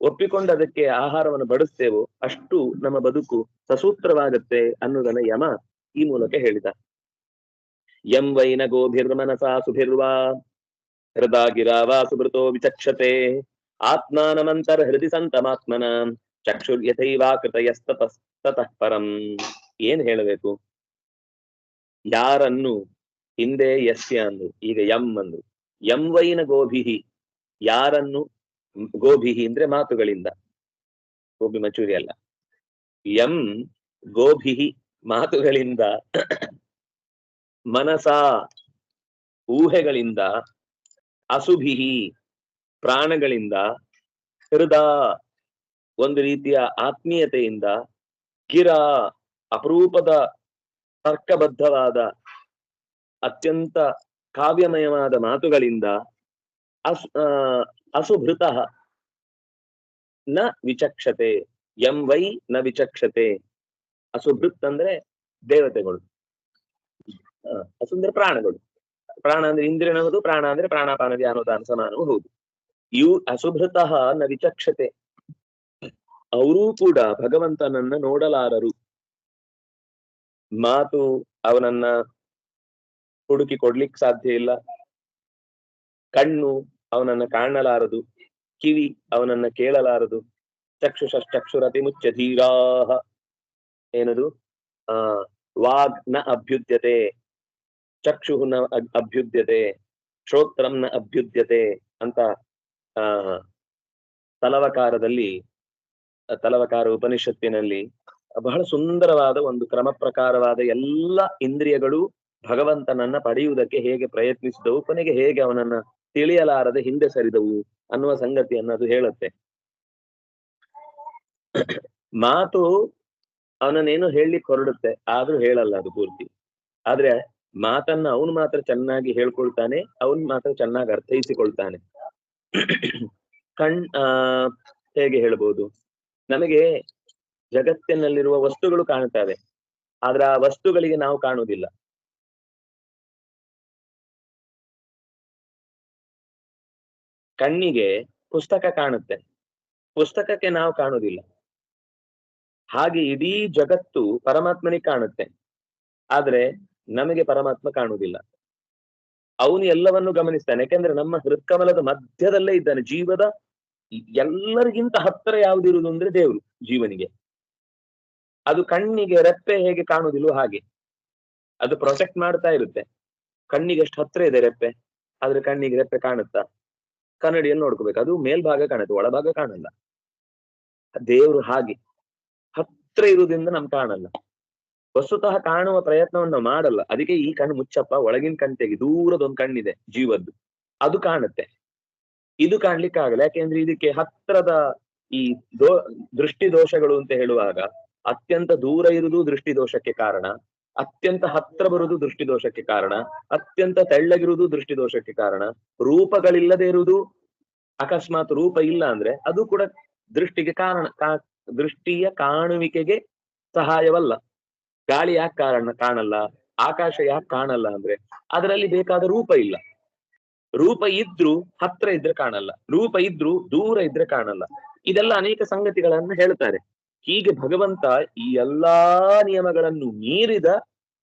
ಒಪ್ಪಿಕೊಂಡು ಅದಕ್ಕೆ ಆಹಾರವನ್ನು ಬಡಿಸ್ತೇವೋ ಅಷ್ಟು ನಮ್ಮ ಬದುಕು ಸಸೂತ್ರವಾಗತ್ತೆ ಅನ್ನೋದನ್ನ ಯಮ ಈ ಮೂಲಕ ಹೇಳಿದ. ಯಂ ವೈನ ಗೋಭಿರ್ಮನಸಾ ಸುಭಿರ್ವಾ ಹೃದಾ ಸುಭೃತೋ ವಿಚಕ್ಷತೆ ಆತ್ಮಾನಮಂತರ ಹೃದಯ ಸಂತಮಾತ್ಮನ ಚಕ್ಷುರ್ಯಥೈವಾಕೃತಯಸ್ತತಃ ಪರಂ. ಏನ್ ಹೇಳಬೇಕು? ಯಾರನ್ನು ಹಿಂದೆ ಯಸ್ಯ ಅಂದ್ರು, ಈಗ ಯಂ ಅಂದ್ರು. ಯಂ ವೈನ ಗೋಭಿಹಿ, ಯಾರನ್ನು, ಗೋಭಿಹಿ ಅಂದ್ರೆ ಮಾತುಗಳಿಂದ, ಗೋಬಿ ಮಚೂರಿ ಅಲ್ಲ. ಯಂ ಗೋಭಿಹಿ ಮಾತುಗಳಿಂದ, ಮನಸಾ ಊಹೆಗಳಿಂದ, ಅಸುಭಿಹಿ ಪ್ರಾಣಗಳಿಂದ, ಹೃದಯ ಒಂದು ರೀತಿಯ ಆತ್ಮೀಯತೆಯಿಂದ, ಗಿರ ಅಪರೂಪದ ತರ್ಕಬದ್ಧವಾದ ಅತ್ಯಂತ ಕಾವ್ಯಮಯವಾದ ಮಾತುಗಳಿಂದ, ಅಸುಭೃತ ನ ವಿಚಕ್ಷತೆ. ಯಂ ವೈ ನ ವಿಚಕ್ಷತೆ. ಅಸುಭೃತ್ ಅಂದ್ರೆ ದೇವತೆಗಳು, ಅಸು ಅಂದ್ರೆ ಪ್ರಾಣಗಳು. ಪ್ರಾಣ ಅಂದ್ರೆ ಇಂದ್ರಿಯ ಹೌದು, ಪ್ರಾಣ ಅಂದ್ರೆ ಪ್ರಾಣಾಪಾನ ಧ್ಯಾನೋದಾನ ಸಮಾನವೂ ಹೌದು. ಇವು ಅಸುಭೃತಃ ನ ವಿಚಕ್ಷತೆ, ಅವರೂ ಕೂಡ ಭಗವಂತನನ್ನ ನೋಡಲಾರರು. ಮಾತು ಅವನನ್ನ ಹುಡುಕಿ ಕೊಡ್ಲಿಕ್ಕೆ ಸಾಧ್ಯ ಇಲ್ಲ, ಕಣ್ಣು ಅವನನ್ನ ಕಾಣಲಾರದು, ಕಿವಿ ಅವನನ್ನ ಕೇಳಲಾರದು. ಚಕ್ಷುಷಶ್ಚಕ್ಷುರತಿ ಮುಚ್ಚ ಧೀರಾಹ, ಏನದು ವಾಗ್ ನ ಅಭ್ಯುದ್ಯತೆ, ಚಕ್ಷು ನ ಅಭ್ಯುದ್ಯತೆ, ಶ್ರೋತ್ರಂ ನ ಅಭ್ಯುದ್ಯತೆ ಅಂತ ತಲವಕಾರ ಉಪನಿಷತ್ತಿನಲ್ಲಿ ಬಹಳ ಸುಂದರವಾದ ಒಂದು ಕ್ರಮ ಪ್ರಕಾರವಾದ ಎಲ್ಲ ಇಂದ್ರಿಯಗಳು ಭಗವಂತನನ್ನ ಪಡೆಯುವುದಕ್ಕೆ ಹೇಗೆ ಪ್ರಯತ್ನಿಸಿದವು, ಕೊನೆಗೆ ಹೇಗೆ ಅವನನ್ನ ತಿಳಿಯಲಾರದೆ ಹಿಂದೆ ಸರಿದವು ಅನ್ನುವ ಸಂಗತಿಯನ್ನು ಅದು ಹೇಳುತ್ತೆ. ಮಾತು ಅವನನ್ನೇನು ಹೇಳಲಿಕ್ಕೆ ಹೊರಡುತ್ತೆ, ಆದ್ರೂ ಹೇಳಲ್ಲ ಅದು ಪೂರ್ತಿ. ಆದ್ರೆ ಮಾತನ್ನ ಅವನು ಮಾತ್ರ ಚೆನ್ನಾಗಿ ಹೇಳ್ಕೊಳ್ತಾನೆ, ಅವನು ಮಾತ್ರ ಚೆನ್ನಾಗಿ ಅರ್ಥೈಸಿಕೊಳ್ತಾನೆ. ಹೇಗೆ ಹೇಳ್ಬೋದು, ನಮಗೆ ಜಗತ್ತಿನಲ್ಲಿರುವ ವಸ್ತುಗಳು ಕಾಣುತ್ತವೆ, ಆದ್ರೆ ಆ ವಸ್ತುಗಳಿಗೆ ನಾವು ಕಾಣುವುದಿಲ್ಲ. ಕಣ್ಣಿಗೆ ಪುಸ್ತಕ ಕಾಣುತ್ತೆ, ಪುಸ್ತಕಕ್ಕೆ ನಾವು ಕಾಣುವುದಿಲ್ಲ. ಹಾಗೆ ಇಡೀ ಜಗತ್ತು ಪರಮಾತ್ಮನಿಗೆ ಕಾಣುತ್ತೆ, ಆದ್ರೆ ನಮಗೆ ಪರಮಾತ್ಮ ಕಾಣುವುದಿಲ್ಲ. ಅವನು ಎಲ್ಲವನ್ನು ಗಮನಿಸ್ತಾನೆ, ಯಾಕೆಂದ್ರೆ ನಮ್ಮ ಹೃತ್ಕಮಲದ ಮಧ್ಯದಲ್ಲೇ ಇದ್ದಾನೆ. ಜೀವದ ಎಲ್ಲರಿಗಿಂತ ಹತ್ತಿರ ಯಾವ್ದಿರುವುದು ಅಂದ್ರೆ ದೇವರು ಜೀವನಿಗೆ. ಅದು ಕಣ್ಣಿಗೆ ರೆಪ್ಪೆ ಹೇಗೆ ಕಾಣುವುದಿಲ್ವೋ ಹಾಗೆ ಅದು ಪ್ರೊಟೆಕ್ಟ್ ಮಾಡ್ತಾ ಇರುತ್ತೆ. ಕಣ್ಣಿಗೆ ಎಷ್ಟು ಹತ್ರ ಇದೆ ರೆಪ್ಪೆ, ಆದ್ರೆ ಕಣ್ಣಿಗೆ ರೆಪ್ಪೆ ಕಾಣುತ್ತಾ? ಕನ್ನಡಿಯಲ್ಲಿ ನೋಡ್ಕೋಬೇಕು, ಅದು ಮೇಲ್ಭಾಗ ಕಾಣುತ್ತೆ, ಒಳಭಾಗ ಕಾಣಲ್ಲ. ದೇವರು ಹಾಗೆ ಹತ್ರ ಇರುವುದರಿಂದ ನಮ್ಗೆ ಕಾಣಲ್ಲ, ವಸ್ತುತಃ ಕಾಣುವ ಪ್ರಯತ್ನವನ್ನು ಮಾಡಲ್ಲ. ಅದಕ್ಕೆ ಈ ಕಣ್ಣು ಮುಚ್ಚಪ್ಪ, ಒಳಗಿನ ಕಣ್ ತೆಗಿ, ದೂರದೊಂದು ಕಣ್ಣಿದೆ ಜೀವದ್ದು, ಅದು ಕಾಣುತ್ತೆ. ಇದು ಕಾಣ್ಲಿಕ್ಕೆ ಆಗಲ್ಲ. ಯಾಕೆಂದ್ರೆ ಇದಕ್ಕೆ ಹತ್ರದ ಈ ದೃಷ್ಟಿ ದೋಷಗಳು ಅಂತ ಹೇಳುವಾಗ ಅತ್ಯಂತ ದೂರ ಇರುವುದು ದೃಷ್ಟಿ ದೋಷಕ್ಕೆ ಕಾರಣ, ಅತ್ಯಂತ ಹತ್ರ ಬರುವುದು ದೃಷ್ಟಿ ದೋಷಕ್ಕೆ ಕಾರಣ, ಅತ್ಯಂತ ತೆಳ್ಳಗಿರುವುದು ದೃಷ್ಟಿ ದೋಷಕ್ಕೆ ಕಾರಣ, ರೂಪಗಳಿಲ್ಲದೆ ಇರುವುದು, ಅಕಸ್ಮಾತ್ ರೂಪ ಇಲ್ಲ ಅಂದ್ರೆ ಅದು ಕೂಡ ದೃಷ್ಟಿಗೆ ಕಾರಣ, ದೃಷ್ಟಿಯ ಕಾಣುವಿಕೆಗೆ ಸಹಾಯವಲ್ಲ. ಗಾಳಿ ಯಾಕೆ ಕಾಣಲ್ಲ, ಆಕಾಶ ಯಾಕೆ ಕಾಣಲ್ಲ ಅಂದ್ರೆ ಅದರಲ್ಲಿ ಬೇಕಾದ ರೂಪ ಇಲ್ಲ. ರೂಪ ಇದ್ರು ಹತ್ರ ಇದ್ರೆ ಕಾಣಲ್ಲ, ರೂಪ ಇದ್ರು ದೂರ ಇದ್ರೆ ಕಾಣಲ್ಲ. ಇದೆಲ್ಲ ಅನೇಕ ಸಂಗತಿಗಳನ್ನು ಹೇಳ್ತಾರೆ. ಹೀಗೆ ಭಗವಂತ ಈ ಎಲ್ಲಾ ನಿಯಮಗಳನ್ನು ಮೀರಿದ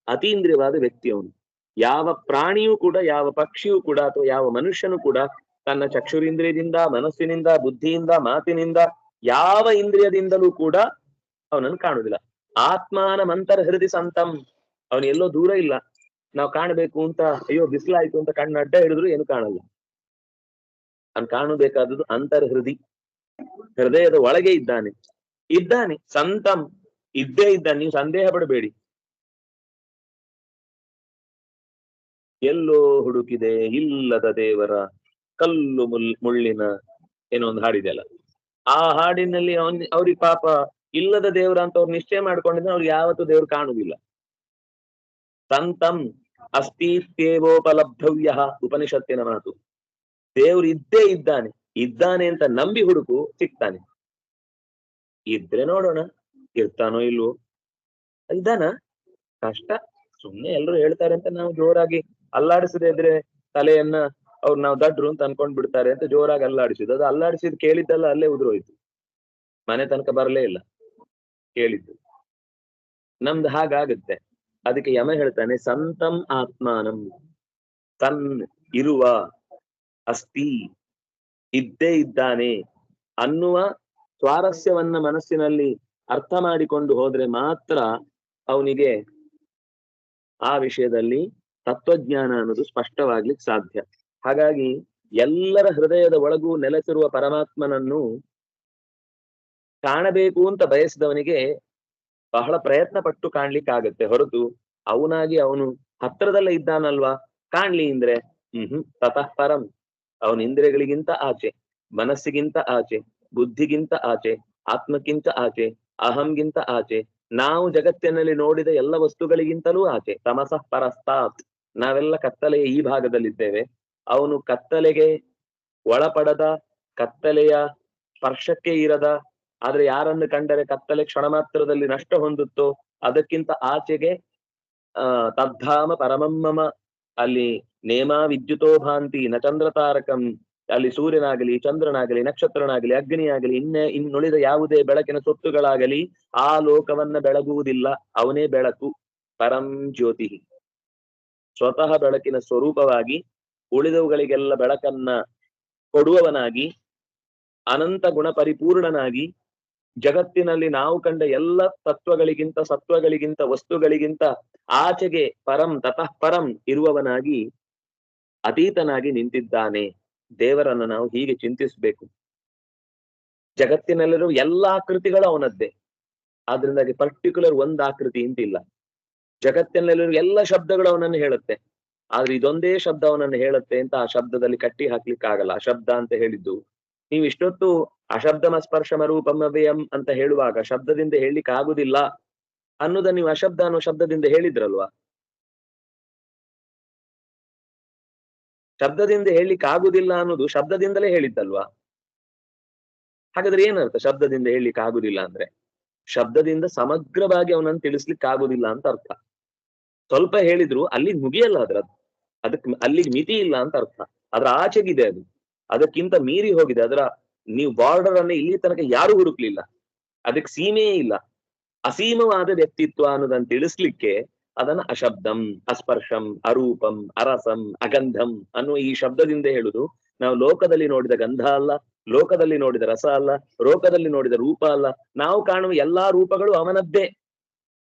ಅತೀಂದ್ರಿಯವಾದ ವ್ಯಕ್ತಿ ಅವನು. ಯಾವ ಪ್ರಾಣಿಯೂ ಕೂಡ, ಯಾವ ಪಕ್ಷಿಯೂ ಕೂಡ, ಅಥವಾ ಯಾವ ಮನುಷ್ಯನು ಕೂಡ ತನ್ನ ಚಕ್ಷುರಿಂದ್ರಿಯದಿಂದ, ಮನಸ್ಸಿನಿಂದ, ಬುದ್ಧಿಯಿಂದ, ಮಾತಿನಿಂದ, ಯಾವ ಇಂದ್ರಿಯದಿಂದಲೂ ಕೂಡ ಅವನನ್ನು ಕಾಣುವುದಿಲ್ಲ. ಆತ್ಮಾನ ಮಂತರ ಹೃದಯ ಸಂತಂ, ಅವನು ಎಲ್ಲೋ ದೂರ ಇಲ್ಲ. ನಾವು ಕಾಣಬೇಕು ಅಂತ ಅಯ್ಯೋ ಬಿಸಿಲಾಯ್ತು ಅಂತ ಕಣ್ಣು ಅಡ್ಡ ಹಿಡಿದ್ರು ಏನು ಕಾಣಲ್ಲ. ಅವನು ಕಾಣಬೇಕಾದದ್ದು ಅಂತರ್ಹೃದಿ, ಹೃದಯದ ಒಳಗೆ ಇದ್ದಾನೆ ಸಂತಂ, ಇದ್ದೇ ಇದ್ದಾನೆ. ನೀವು ಸಂದೇಹ ಪಡಬೇಡಿ. ಎಲ್ಲೋ ಹುಡುಕಿದೆ ಇಲ್ಲದ ದೇವರ ಕಲ್ಲು ಮುಳ್ಳಿನ ಏನೋ ಒಂದು ಹಾಡಿದೆಯಲ್ಲ, ಆ ಹಾಡಿನಲ್ಲಿ ಅವ್ರಿಗೆ ಪಾಪ ಇಲ್ಲದ ದೇವ್ರ ಅಂತ ಅವ್ರು ನಿಶ್ಚಯ ಮಾಡ್ಕೊಂಡಿದ್ರೆ ಅವ್ರಿಗೆ ಯಾವತ್ತೂ ದೇವ್ರು ಕಾಣುವುದಿಲ್ಲ. ಸಂತಂ ಅಸ್ತಿತ್ವೇವೋಪಲಬ್ಧವ್ಯ, ಉಪನಿಷತ್ತಿನ ಮಾತು. ದೇವ್ರು ಇದ್ದೇ ಇದ್ದಾನೆ ಅಂತ ನಂಬಿ ಹುಡುಕು, ಸಿಗ್ತಾನೆ. ಇದ್ರೆ ನೋಡೋಣ ಇರ್ತಾನೋ ಇಲ್ವೋ. ಇದ್ದಾನ ಕಷ್ಟ. ಸುಮ್ನೆ ಎಲ್ರು ಹೇಳ್ತಾರೆ ಅಂತ ನಾವು ಜೋರಾಗಿ ಅಲ್ಲಾಡಿಸದೇ ಇದ್ರೆ ತಲೆಯನ್ನ ಅವ್ರು ನಾವು ದಡ್ರು ಅಂತ ಅನ್ಕೊಂಡ್ ಬಿಡ್ತಾರೆ ಅಂತ ಜೋರಾಗಿ ಅಲ್ಲಾಡಿಸಿದ್ದು, ಅದು ಅಲ್ಲಾಡಿಸಿದ್ ಕೇಳಿದ್ದಲ್ಲ ಅಲ್ಲೇ ಉದುರೋಯ್ತು, ಮನೆ ತನಕ ಬರಲೇ ಇಲ್ಲ ಕೇಳಿದ್ದು. ನಮ್ದು ಹಾಗಾಗುತ್ತೆ. ಅದಕ್ಕೆ ಯಮ ಹೇಳ್ತಾನೆ ಸಂತಂ ಆತ್ಮಾನಂ, ತನ್ ಇರುವ, ಅಸ್ತಿ ಇದ್ದೇ ಇದ್ದಾನೆ ಅನ್ನುವ ಸ್ವಾರಸ್ಯವನ್ನ ಮನಸ್ಸಿನಲ್ಲಿ ಅರ್ಥ ಮಾಡಿಕೊಂಡು ಹೋದ್ರೆ ಮಾತ್ರ ಅವನಿಗೆ ಆ ವಿಷಯದಲ್ಲಿ ತತ್ವಜ್ಞಾನ ಅನ್ನೋದು ಸ್ಪಷ್ಟವಾಗ್ಲಿಕ್ಕೆ ಸಾಧ್ಯ. ಹಾಗಾಗಿ ಎಲ್ಲರ ಹೃದಯದ ಒಳಗೂ ನೆಲೆಸಿರುವ ಪರಮಾತ್ಮನನ್ನು ಕಾಣಬೇಕು ಅಂತ ಬಯಸಿದವನಿಗೆ ಬಹಳ ಪ್ರಯತ್ನ ಪಟ್ಟು ಕಾಣ್ಲಿಕ್ಕಾಗತ್ತೆ ಹೊರತು ಅವನಾಗಿ ಅವನು ಹತ್ರದಲ್ಲೇ ಇದ್ದಾನಲ್ವಾ ಕಾಣ್ಲಿ ಅಂದ್ರೆ ತತಃ ಪರಂ, ಅವನ ಇಂದ್ರಿಯಗಳಿಗಿಂತ ಆಚೆ, ಮನಸ್ಸಿಗಿಂತ ಆಚೆ, ಬುದ್ಧಿಗಿಂತ ಆಚೆ, ಆತ್ಮಕ್ಕಿಂತ ಆಚೆ, ಅಹಂಗಿಂತ ಆಚೆ, ನಾವು ಜಗತ್ತಿನಲ್ಲಿ ನೋಡಿದ ಎಲ್ಲ ವಸ್ತುಗಳಿಗಿಂತಲೂ ಆಚೆ. ತಮಸಃ ಪರಸ್ತಾತ್, ನಾವೆಲ್ಲ ಕತ್ತಲೆಯ ಈ ಭಾಗದಲ್ಲಿದ್ದೇವೆ. ಅವನು ಕತ್ತಲೆಗೆ ಒಳಪಡದ, ಕತ್ತಲೆಯ ಸ್ಪರ್ಶಕ್ಕೆ ಇರದ, ಆದ್ರೆ ಯಾರನ್ನು ಕಂಡರೆ ಕತ್ತಲೆ ಕ್ಷಣ ಮಾತ್ರದಲ್ಲಿ ನಷ್ಟ ಹೊಂದುತ್ತೋ ಅದಕ್ಕಿಂತ ಆಚೆಗೆ ತದ್ಧಾಮ ಪರಮಮ್ಮಮ, ಅಲ್ಲಿ ನೇಮ ವಿದ್ಯುತೋ ಭಾಂತಿ ನ ಚಂದ್ರ ತಾರಕಂ, ಅಲ್ಲಿ ಸೂರ್ಯನಾಗಲಿ, ಚಂದ್ರನಾಗಲಿ, ನಕ್ಷತ್ರನಾಗಲಿ, ಅಗ್ನಿಯಾಗಲಿ, ಇನ್ನುಳಿದ ಯಾವುದೇ ಬೆಳಕಿನ ಸೊತ್ತುಗಳಾಗಲಿ ಆ ಲೋಕವನ್ನ ಬೆಳಗುವುದಿಲ್ಲ. ಅವನೇ ಬೆಳಕು, ಪರಂ ಜ್ಯೋತಿ, ಸ್ವತಃ ಬೆಳಕಿನ ಸ್ವರೂಪವಾಗಿ ಉಳಿದವುಗಳಿಗೆಲ್ಲ ಬೆಳಕನ್ನ ಕೊಡುವವನಾಗಿ, ಅನಂತ ಗುಣ ಪರಿಪೂರ್ಣನಾಗಿ, ಜಗತ್ತಿನಲ್ಲಿ ನಾವು ಕಂಡ ಎಲ್ಲ ತತ್ವಗಳಿಗಿಂತ, ಸತ್ವಗಳಿಗಿಂತ, ವಸ್ತುಗಳಿಗಿಂತ ಆಚೆಗೆ ಪರಂ ತತಃ ಪರಂ ಇರುವವನಾಗಿ ಅತೀತನಾಗಿ ನಿಂತಿದ್ದಾನೆ. ದೇವರನ್ನ ನಾವು ಹೀಗೆ ಚಿಂತಿಸ್ಬೇಕು. ಜಗತ್ತಿನಲ್ಲಿರುವ ಎಲ್ಲ ಆಕೃತಿಗಳು ಅವನದ್ದೇ, ಆದ್ರಿಂದಾಗಿ ಪರ್ಟಿಕ್ಯುಲರ್ ಒಂದು ಆಕೃತಿ ಅಂತಿಲ್ಲ. ಜಗತ್ತಿನಲ್ಲಿರುವ ಎಲ್ಲ ಶಬ್ದಗಳು ಅವನನ್ನು ಹೇಳುತ್ತೆ, ಆದ್ರೆ ಇದೊಂದೇ ಶಬ್ದ ಅವನನ್ನು ಹೇಳುತ್ತೆ ಅಂತ ಆ ಶಬ್ದದಲ್ಲಿ ಕಟ್ಟಿ ಹಾಕ್ಲಿಕ್ಕಾಗಲ್ಲ. ಅಶಬ್ದ ಅಂತ ಹೇಳಿದ್ದು ನೀವು ಇಷ್ಟೊತ್ತು ಅಶಬ್ದಮ ಸ್ಪರ್ಶಮ ರೂಪಮ ವ್ಯಯಂ ಅಂತ ಹೇಳುವಾಗ ಶಬ್ದದಿಂದ ಹೇಳಲಿಕ್ಕೆ ಆಗುದಿಲ್ಲ ಅನ್ನೋದನ್ನ ನೀವು ಅಶಬ್ದ ಅನ್ನೋ ಶಬ್ದದಿಂದ ಹೇಳಿದ್ರಲ್ವಾ. ಶಬ್ದದಿಂದ ಹೇಳಲಿಕ್ಕೆ ಆಗುದಿಲ್ಲ ಅನ್ನೋದು ಶಬ್ದದಿಂದಲೇ ಹೇಳಿದ್ದಲ್ವಾ. ಹಾಗಾದ್ರೆ ಏನರ್ಥ ಶಬ್ದದಿಂದ ಹೇಳಲಿಕ್ಕೆ ಆಗುದಿಲ್ಲ ಅಂದ್ರೆ? ಶಬ್ದದಿಂದ ಸಮಗ್ರವಾಗಿ ಅವನನ್ನು ತಿಳಿಸ್ಲಿಕ್ಕೆ ಆಗುದಿಲ್ಲ ಅಂತ ಅರ್ಥ. ಸ್ವಲ್ಪ ಹೇಳಿದ್ರು ಅಲ್ಲಿ ಮುಗಿಯಲ್ಲ, ಅದಕ್ಕೆ ಅಲ್ಲಿಗೆ ಮಿತಿ ಇಲ್ಲ ಅಂತ ಅರ್ಥ. ಅದ್ರ ಆಚೆಗಿದೆ ಅದು, ಅದಕ್ಕಿಂತ ಮೀರಿ ಹೋಗಿದೆ. ಅದರ ನೀವು ಬಾರ್ಡರ್ ಅನ್ನ ಇಲ್ಲಿ ತನಕ ಯಾರು ಹುಡುಕ್ಲಿಲ್ಲ, ಅದಕ್ಕೆ ಸೀಮೆಯೇ ಇಲ್ಲ. ಅಸೀಮವಾದ ವ್ಯಕ್ತಿತ್ವ ಅನ್ನೋದನ್ನ ತಿಳಿಸ್ಲಿಕ್ಕೆ ಅದನ್ನ ಅಶಬ್ದಂ, ಅಸ್ಪರ್ಶಂ, ಅರೂಪಂ, ಅರಸಂ, ಅಗಂಧಂ ಅನ್ನುವ ಈ ಶಬ್ದದಿಂದ ಹೇಳುದು. ನಾವು ಲೋಕದಲ್ಲಿ ನೋಡಿದ ಗಂಧ ಅಲ್ಲ, ಲೋಕದಲ್ಲಿ ನೋಡಿದ ರಸ ಅಲ್ಲ, ಲೋಕದಲ್ಲಿ ನೋಡಿದ ರೂಪ ಅಲ್ಲ. ನಾವು ಕಾಣುವ ಎಲ್ಲಾ ರೂಪಗಳು ಅವನದ್ದೇ,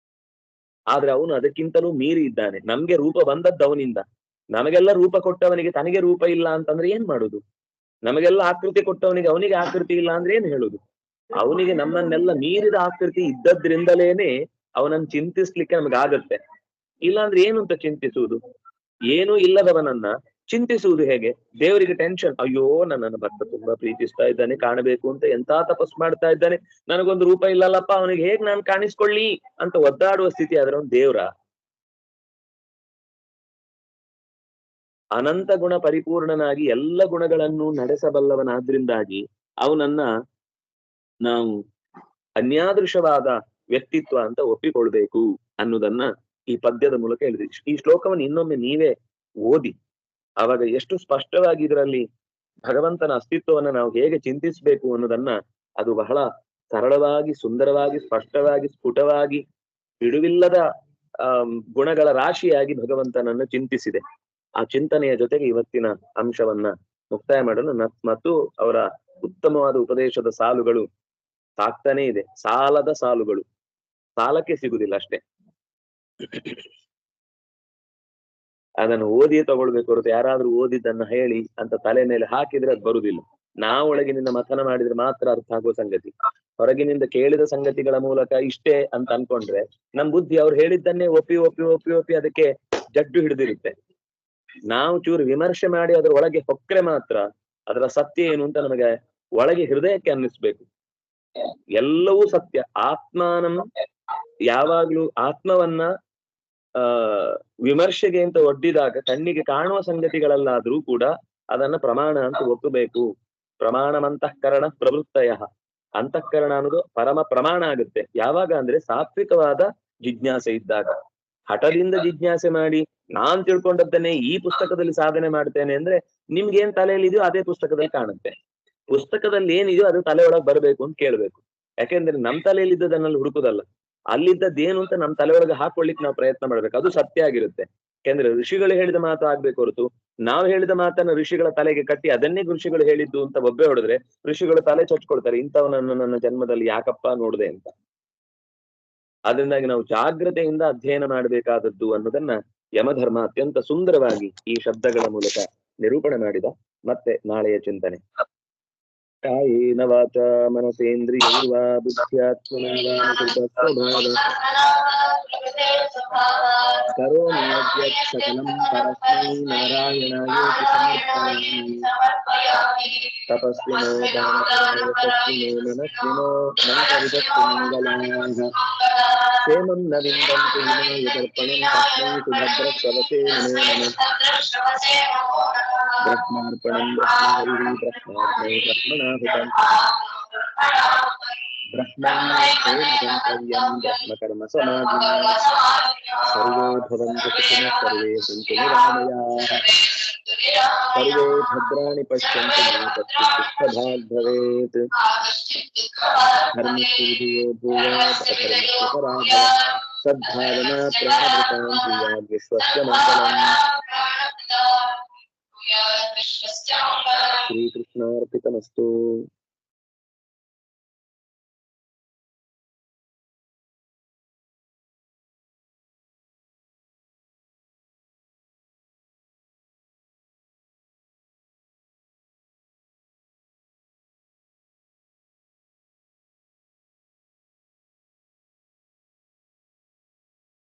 ಆದ್ರೆ ಅವನು ಅದಕ್ಕಿಂತಲೂ ಮೀರಿ ಇದ್ದಾನೆ. ನಮ್ಗೆ ರೂಪ ಬಂದದ್ದು ಅವನಿಂದ. ನಮಗೆಲ್ಲ ರೂಪ ಕೊಟ್ಟವನಿಗೆ ತನಗೆ ರೂಪ ಇಲ್ಲ ಅಂತಂದ್ರೆ ಏನ್ ಮಾಡುದು? ನಮಗೆಲ್ಲ ಆಕೃತಿ ಕೊಟ್ಟವನಿಗೆ ಅವನಿಗೆ ಆಕೃತಿ ಇಲ್ಲ ಅಂದ್ರೆ ಏನ್ ಹೇಳುದು? ಅವನಿಗೆ ನಮ್ಮನ್ನೆಲ್ಲ ಮೀರಿದ ಆಕೃತಿ ಇದ್ದದ್ರಿಂದಲೇನೆ ಅವನನ್ನು ಚಿಂತಿಸ್ಲಿಕ್ಕೆ ನಮಗಾಗತ್ತೆ. ಇಲ್ಲಾಂದ್ರೆ ಏನು ಅಂತ ಚಿಂತಿಸುವುದು? ಏನೂ ಇಲ್ಲದವನನ್ನ ಚಿಂತಿಸುವುದು ಹೇಗೆ? ದೇವರಿಗೆ ಟೆನ್ಷನ್, ಅಯ್ಯೋ ನನ್ನನ್ನು ಭಕ್ತ ತುಂಬಾ ಪ್ರೀತಿಸ್ತಾ ಇದ್ದಾನೆ, ಕಾಣಬೇಕು ಅಂತ ಎಂತ ತಪಸ್ ಮಾಡ್ತಾ ಇದ್ದಾನೆ, ನನಗೊಂದು ರೂಪ ಇಲ್ಲಲ್ಲಪ್ಪ, ಅವನಿಗೆ ಹೇಗ್ ನಾನು ಕಾಣಿಸ್ಕೊಳ್ಳಿ ಅಂತ ಒದ್ದಾಡುವ ಸ್ಥಿತಿ ಆದ್ರೆ ಅವನು ದೇವ್ರ? ಅನಂತ ಗುಣ ಪರಿಪೂರ್ಣನಾಗಿ ಎಲ್ಲ ಗುಣಗಳನ್ನು ನಡೆಸಬಲ್ಲವನಾದ್ರಿಂದಾಗಿ ಅವನನ್ನ ನಾವು ಅನ್ಯಾದೃಶವಾದ ವ್ಯಕ್ತಿತ್ವ ಅಂತ ಒಪ್ಪಿಕೊಳ್ಬೇಕು ಅನ್ನೋದನ್ನ ಈ ಪದ್ಯದ ಮೂಲಕ ಹೇಳಿದ್ರಿ. ಈ ಶ್ಲೋಕವನ್ನು ಇನ್ನೊಮ್ಮೆ ನೀವೇ ಓದಿ, ಅವಾಗ ಎಷ್ಟು ಸ್ಪಷ್ಟವಾಗಿ ಇದರಲ್ಲಿ ಭಗವಂತನ ಅಸ್ತಿತ್ವವನ್ನು ನಾವು ಹೇಗೆ ಚಿಂತಿಸಬೇಕು ಅನ್ನೋದನ್ನ ಅದು ಬಹಳ ಸರಳವಾಗಿ, ಸುಂದರವಾಗಿ, ಸ್ಪಷ್ಟವಾಗಿ, ಸ್ಫುಟವಾಗಿ, ಬಿಡುವಿಲ್ಲದ ಗುಣಗಳ ರಾಶಿಯಾಗಿ ಭಗವಂತನನ್ನು ಚಿಂತಿಸಿದೆ. ಆ ಚಿಂತನೆಯ ಜೊತೆಗೆ ಇವತ್ತಿನ ಅಂಶವನ್ನ ಮುಕ್ತಾಯ ಮಾಡಲು ಮತ್ತು ಅವರ ಉತ್ತಮವಾದ ಉಪದೇಶದ ಸಾಲುಗಳು ಸಾಕ್ತಾನೇ ಇದೆ. ಸಾಲದ ಸಾಲುಗಳು, ಸಾಲಕ್ಕೆ ಸಿಗುದಿಲ್ಲ ಅಷ್ಟೇ, ಅದನ್ನು ಓದಿಯೇ ತಗೊಳ್ಬೇಕು ಹೊರತು ಯಾರಾದ್ರೂ ಓದಿದ್ದನ್ನ ಹೇಳಿ ಅಂತ ತಲೆ ಮೇಲೆ ಹಾಕಿದ್ರೆ ಅದು ಬರುದಿಲ್ಲ. ನಾವೊಳಗಿನಿಂದ ಮಥನ ಮಾಡಿದ್ರೆ ಮಾತ್ರ ಅರ್ಥ ಆಗುವ ಸಂಗತಿ. ಹೊರಗಿನಿಂದ ಕೇಳಿದ ಸಂಗತಿಗಳ ಮೂಲಕ ಇಷ್ಟೇ ಅಂತ ಅನ್ಕೊಂಡ್ರೆ ನಮ್ ಬುದ್ಧಿ ಅವ್ರು ಹೇಳಿದ್ದನ್ನೇ ಒಪ್ಪಿ ಒಪ್ಪಿ ಒಪ್ಪಿ ಒಪ್ಪಿ ಅದಕ್ಕೆ ಜಡ್ಡು ಹಿಡಿದಿರುತ್ತೆ. ನಾವು ಚೂರು ವಿಮರ್ಶೆ ಮಾಡಿ ಅದರ ಒಳಗೆ ಹೊಕ್ಕರೆ ಮಾತ್ರ ಅದರ ಸತ್ಯ ಏನು ಅಂತ ನಮಗೆ ಒಳಗೆ ಹೃದಯಕ್ಕೆ ಅನ್ನಿಸ್ಬೇಕು. ಎಲ್ಲವೂ ಸತ್ಯ. ಆತ್ಮಾನಂ, ಯಾವಾಗ್ಲೂ ಆತ್ಮವನ್ನ ವಿಮರ್ಶೆಗೆ ಅಂತ ಒಡ್ಡಿದಾಗ ಕಣ್ಣಿಗೆ ಕಾಣುವ ಸಂಗತಿಗಳಲ್ಲಾದ್ರೂ ಕೂಡ ಅದನ್ನ ಪ್ರಮಾಣ ಅಂತ ಒಪ್ಪಬೇಕು. ಪ್ರಮಾಣಮಂತಃಕರಣ ಪ್ರವೃತ್ತಯ, ಅಂತಃಕರಣ ಅನ್ನೋದು ಪರಮ ಪ್ರಮಾಣ ಆಗುತ್ತೆ ಯಾವಾಗ ಅಂದ್ರೆ ಸಾತ್ವಿಕವಾದ ಜಿಜ್ಞಾಸೆ ಇದ್ದಾಗ. ಹಠದಿಂದ ಜಿಜ್ಞಾಸೆ ಮಾಡಿ ನಾನ್ ತಿಳ್ಕೊಂಡದ್ದನ್ನೇ ಈ ಪುಸ್ತಕದಲ್ಲಿ ಸಾಧನೆ ಮಾಡ್ತೇನೆ ಅಂದ್ರೆ ನಿಮ್ಗೆ ಏನ್ ತಲೆಯಲ್ಲಿದೆಯೋ ಅದೇ ಪುಸ್ತಕದಲ್ಲಿ ಕಾಣುತ್ತೆ. ಪುಸ್ತಕದಲ್ಲಿ ಏನಿದೆಯೋ ಅದು ತಲೆ ಒಳಗೆ ಬರಬೇಕು ಅಂತ ಕೇಳ್ಬೇಕು. ಯಾಕೆಂದ್ರೆ ನಮ್ ತಲೆಯಲ್ಲಿ ಇದ್ದದನ್ನಲ್ಲಿ ಹುಡುಕುದಲ್ಲ, ಅಲ್ಲಿದ್ದದ್ದೇನು ಅಂತ ನಮ್ ತಲೆ ಒಳಗೆ ಹಾಕೊಳ್ಳಿಕ್ ನಾವು ಪ್ರಯತ್ನ ಮಾಡ್ಬೇಕು. ಅದು ಸತ್ಯ ಆಗಿರುತ್ತೆ. ಯಾಕೆಂದ್ರೆ ಋಷಿಗಳು ಹೇಳಿದ ಮಾತು ಆಗ್ಬೇಕು ಹೊರತು ನಾವು ಹೇಳಿದ ಮಾತನ್ನ ಋಷಿಗಳ ತಲೆಗೆ ಕಟ್ಟಿ ಅದನ್ನೇ ಋಷಿಗಳು ಹೇಳಿದ್ದು ಅಂತ ಒಬ್ಬೆ ಹೊಡೆದ್ರೆ ಋಷಿಗಳು ತಲೆ ಚಚ್ಕೊಳ್ತಾರೆ, ಇಂಥವನನ್ನು ನನ್ನ ಜನ್ಮದಲ್ಲಿ ಯಾಕಪ್ಪ ನೋಡಿದೆ ಅಂತ. ಅದರಿಂದಾಗಿ ನಾವು ಜಾಗ್ರತೆಯಿಂದ ಅಧ್ಯಯನ ಮಾಡಬೇಕಾದದ್ದು ಅನ್ನೋದನ್ನ ಯಮಧರ್ಮ ಅತ್ಯಂತ ಸುಂದರವಾಗಿ ಈ ಶಬ್ದಗಳ ಮೂಲಕ ನಿರೂಪಣೆ ಮಾಡಿದ. ಮತ್ತೆ ನಾಳೆಯ ಚಿಂತನೆ. ಕಾಯೇನ ವಾಚಾ ಮನಸೇಂದ್ರಿಯೈರ್ವಾ ಬುದ್ಧ್ಯಾತ್ಮನಾ ಕರೋಮಿ ಯದ್ಯತ್ ಸಕಲಂ ಪರಸ್ಮೈ ನಾರಾಯಣಾಯೇತಿ ಸಮರ್ಪಯಾಮಿ. ತಪಸ್ವಿನೋ ದಾನಶಕ್ತಿನೋ ಮನಸ್ವಿನೋ ಮಂತ್ರವಿದಸ್ತು ಮಂಗಲಾಃ. ಕ್ಷೇಮಂ ನ ವಿಂದಂತು ವಿನಯದರ್ಪಣಂ ತಸ್ಮೈ ಸುಭದ್ರಶ್ರವಸೇ ನಮೋ ನಮಃ. ಬ್ರಹ್ಮಾರ್ಪಣಂ ಬ್ರಹ್ಮಹರಿಃ ಬ್ರಹ್ಮಾಗ್ನೈ ಬ್ರಹ್ಮಣಾಹುತಂ. ಬ್ರಹ್ಮಣ್ಯೇನ ಬ್ರಹ್ಮಕರ್ಮ ಸಮಾಧಿನಾ. ಸರ್ವೇ ಭವಂತು ಸುಖಿನಃ ಸರ್ವೇ ಸಂತು ನಿರಾಮಯಾಃ. ಸರ್ವೇ ಭದ್ರಾಣಿ ಪಶ್ಯಂತು ಮಾ ಕಶ್ಚಿತ್ ದುಃಖಭಾಗ್ ಭವೇತ್. ಧರ್ಮಸ್ಯ ವಿಜಯೋ ಭೂಯಾತ್ ಅಧರ್ಮಸ್ಯ ಪರಾಜಯಃ. ಸದ್ಭಾವನಾ ಪ್ರಾಣಭೃತಾಂ ಭೂಯಾತ್ ವಿಶ್ವಸ್ಯ ಮಂಗಲಂ. ಶ್ರೀಕೃಷ್ಣಾರ್ಪಿತಮಸ್ತು.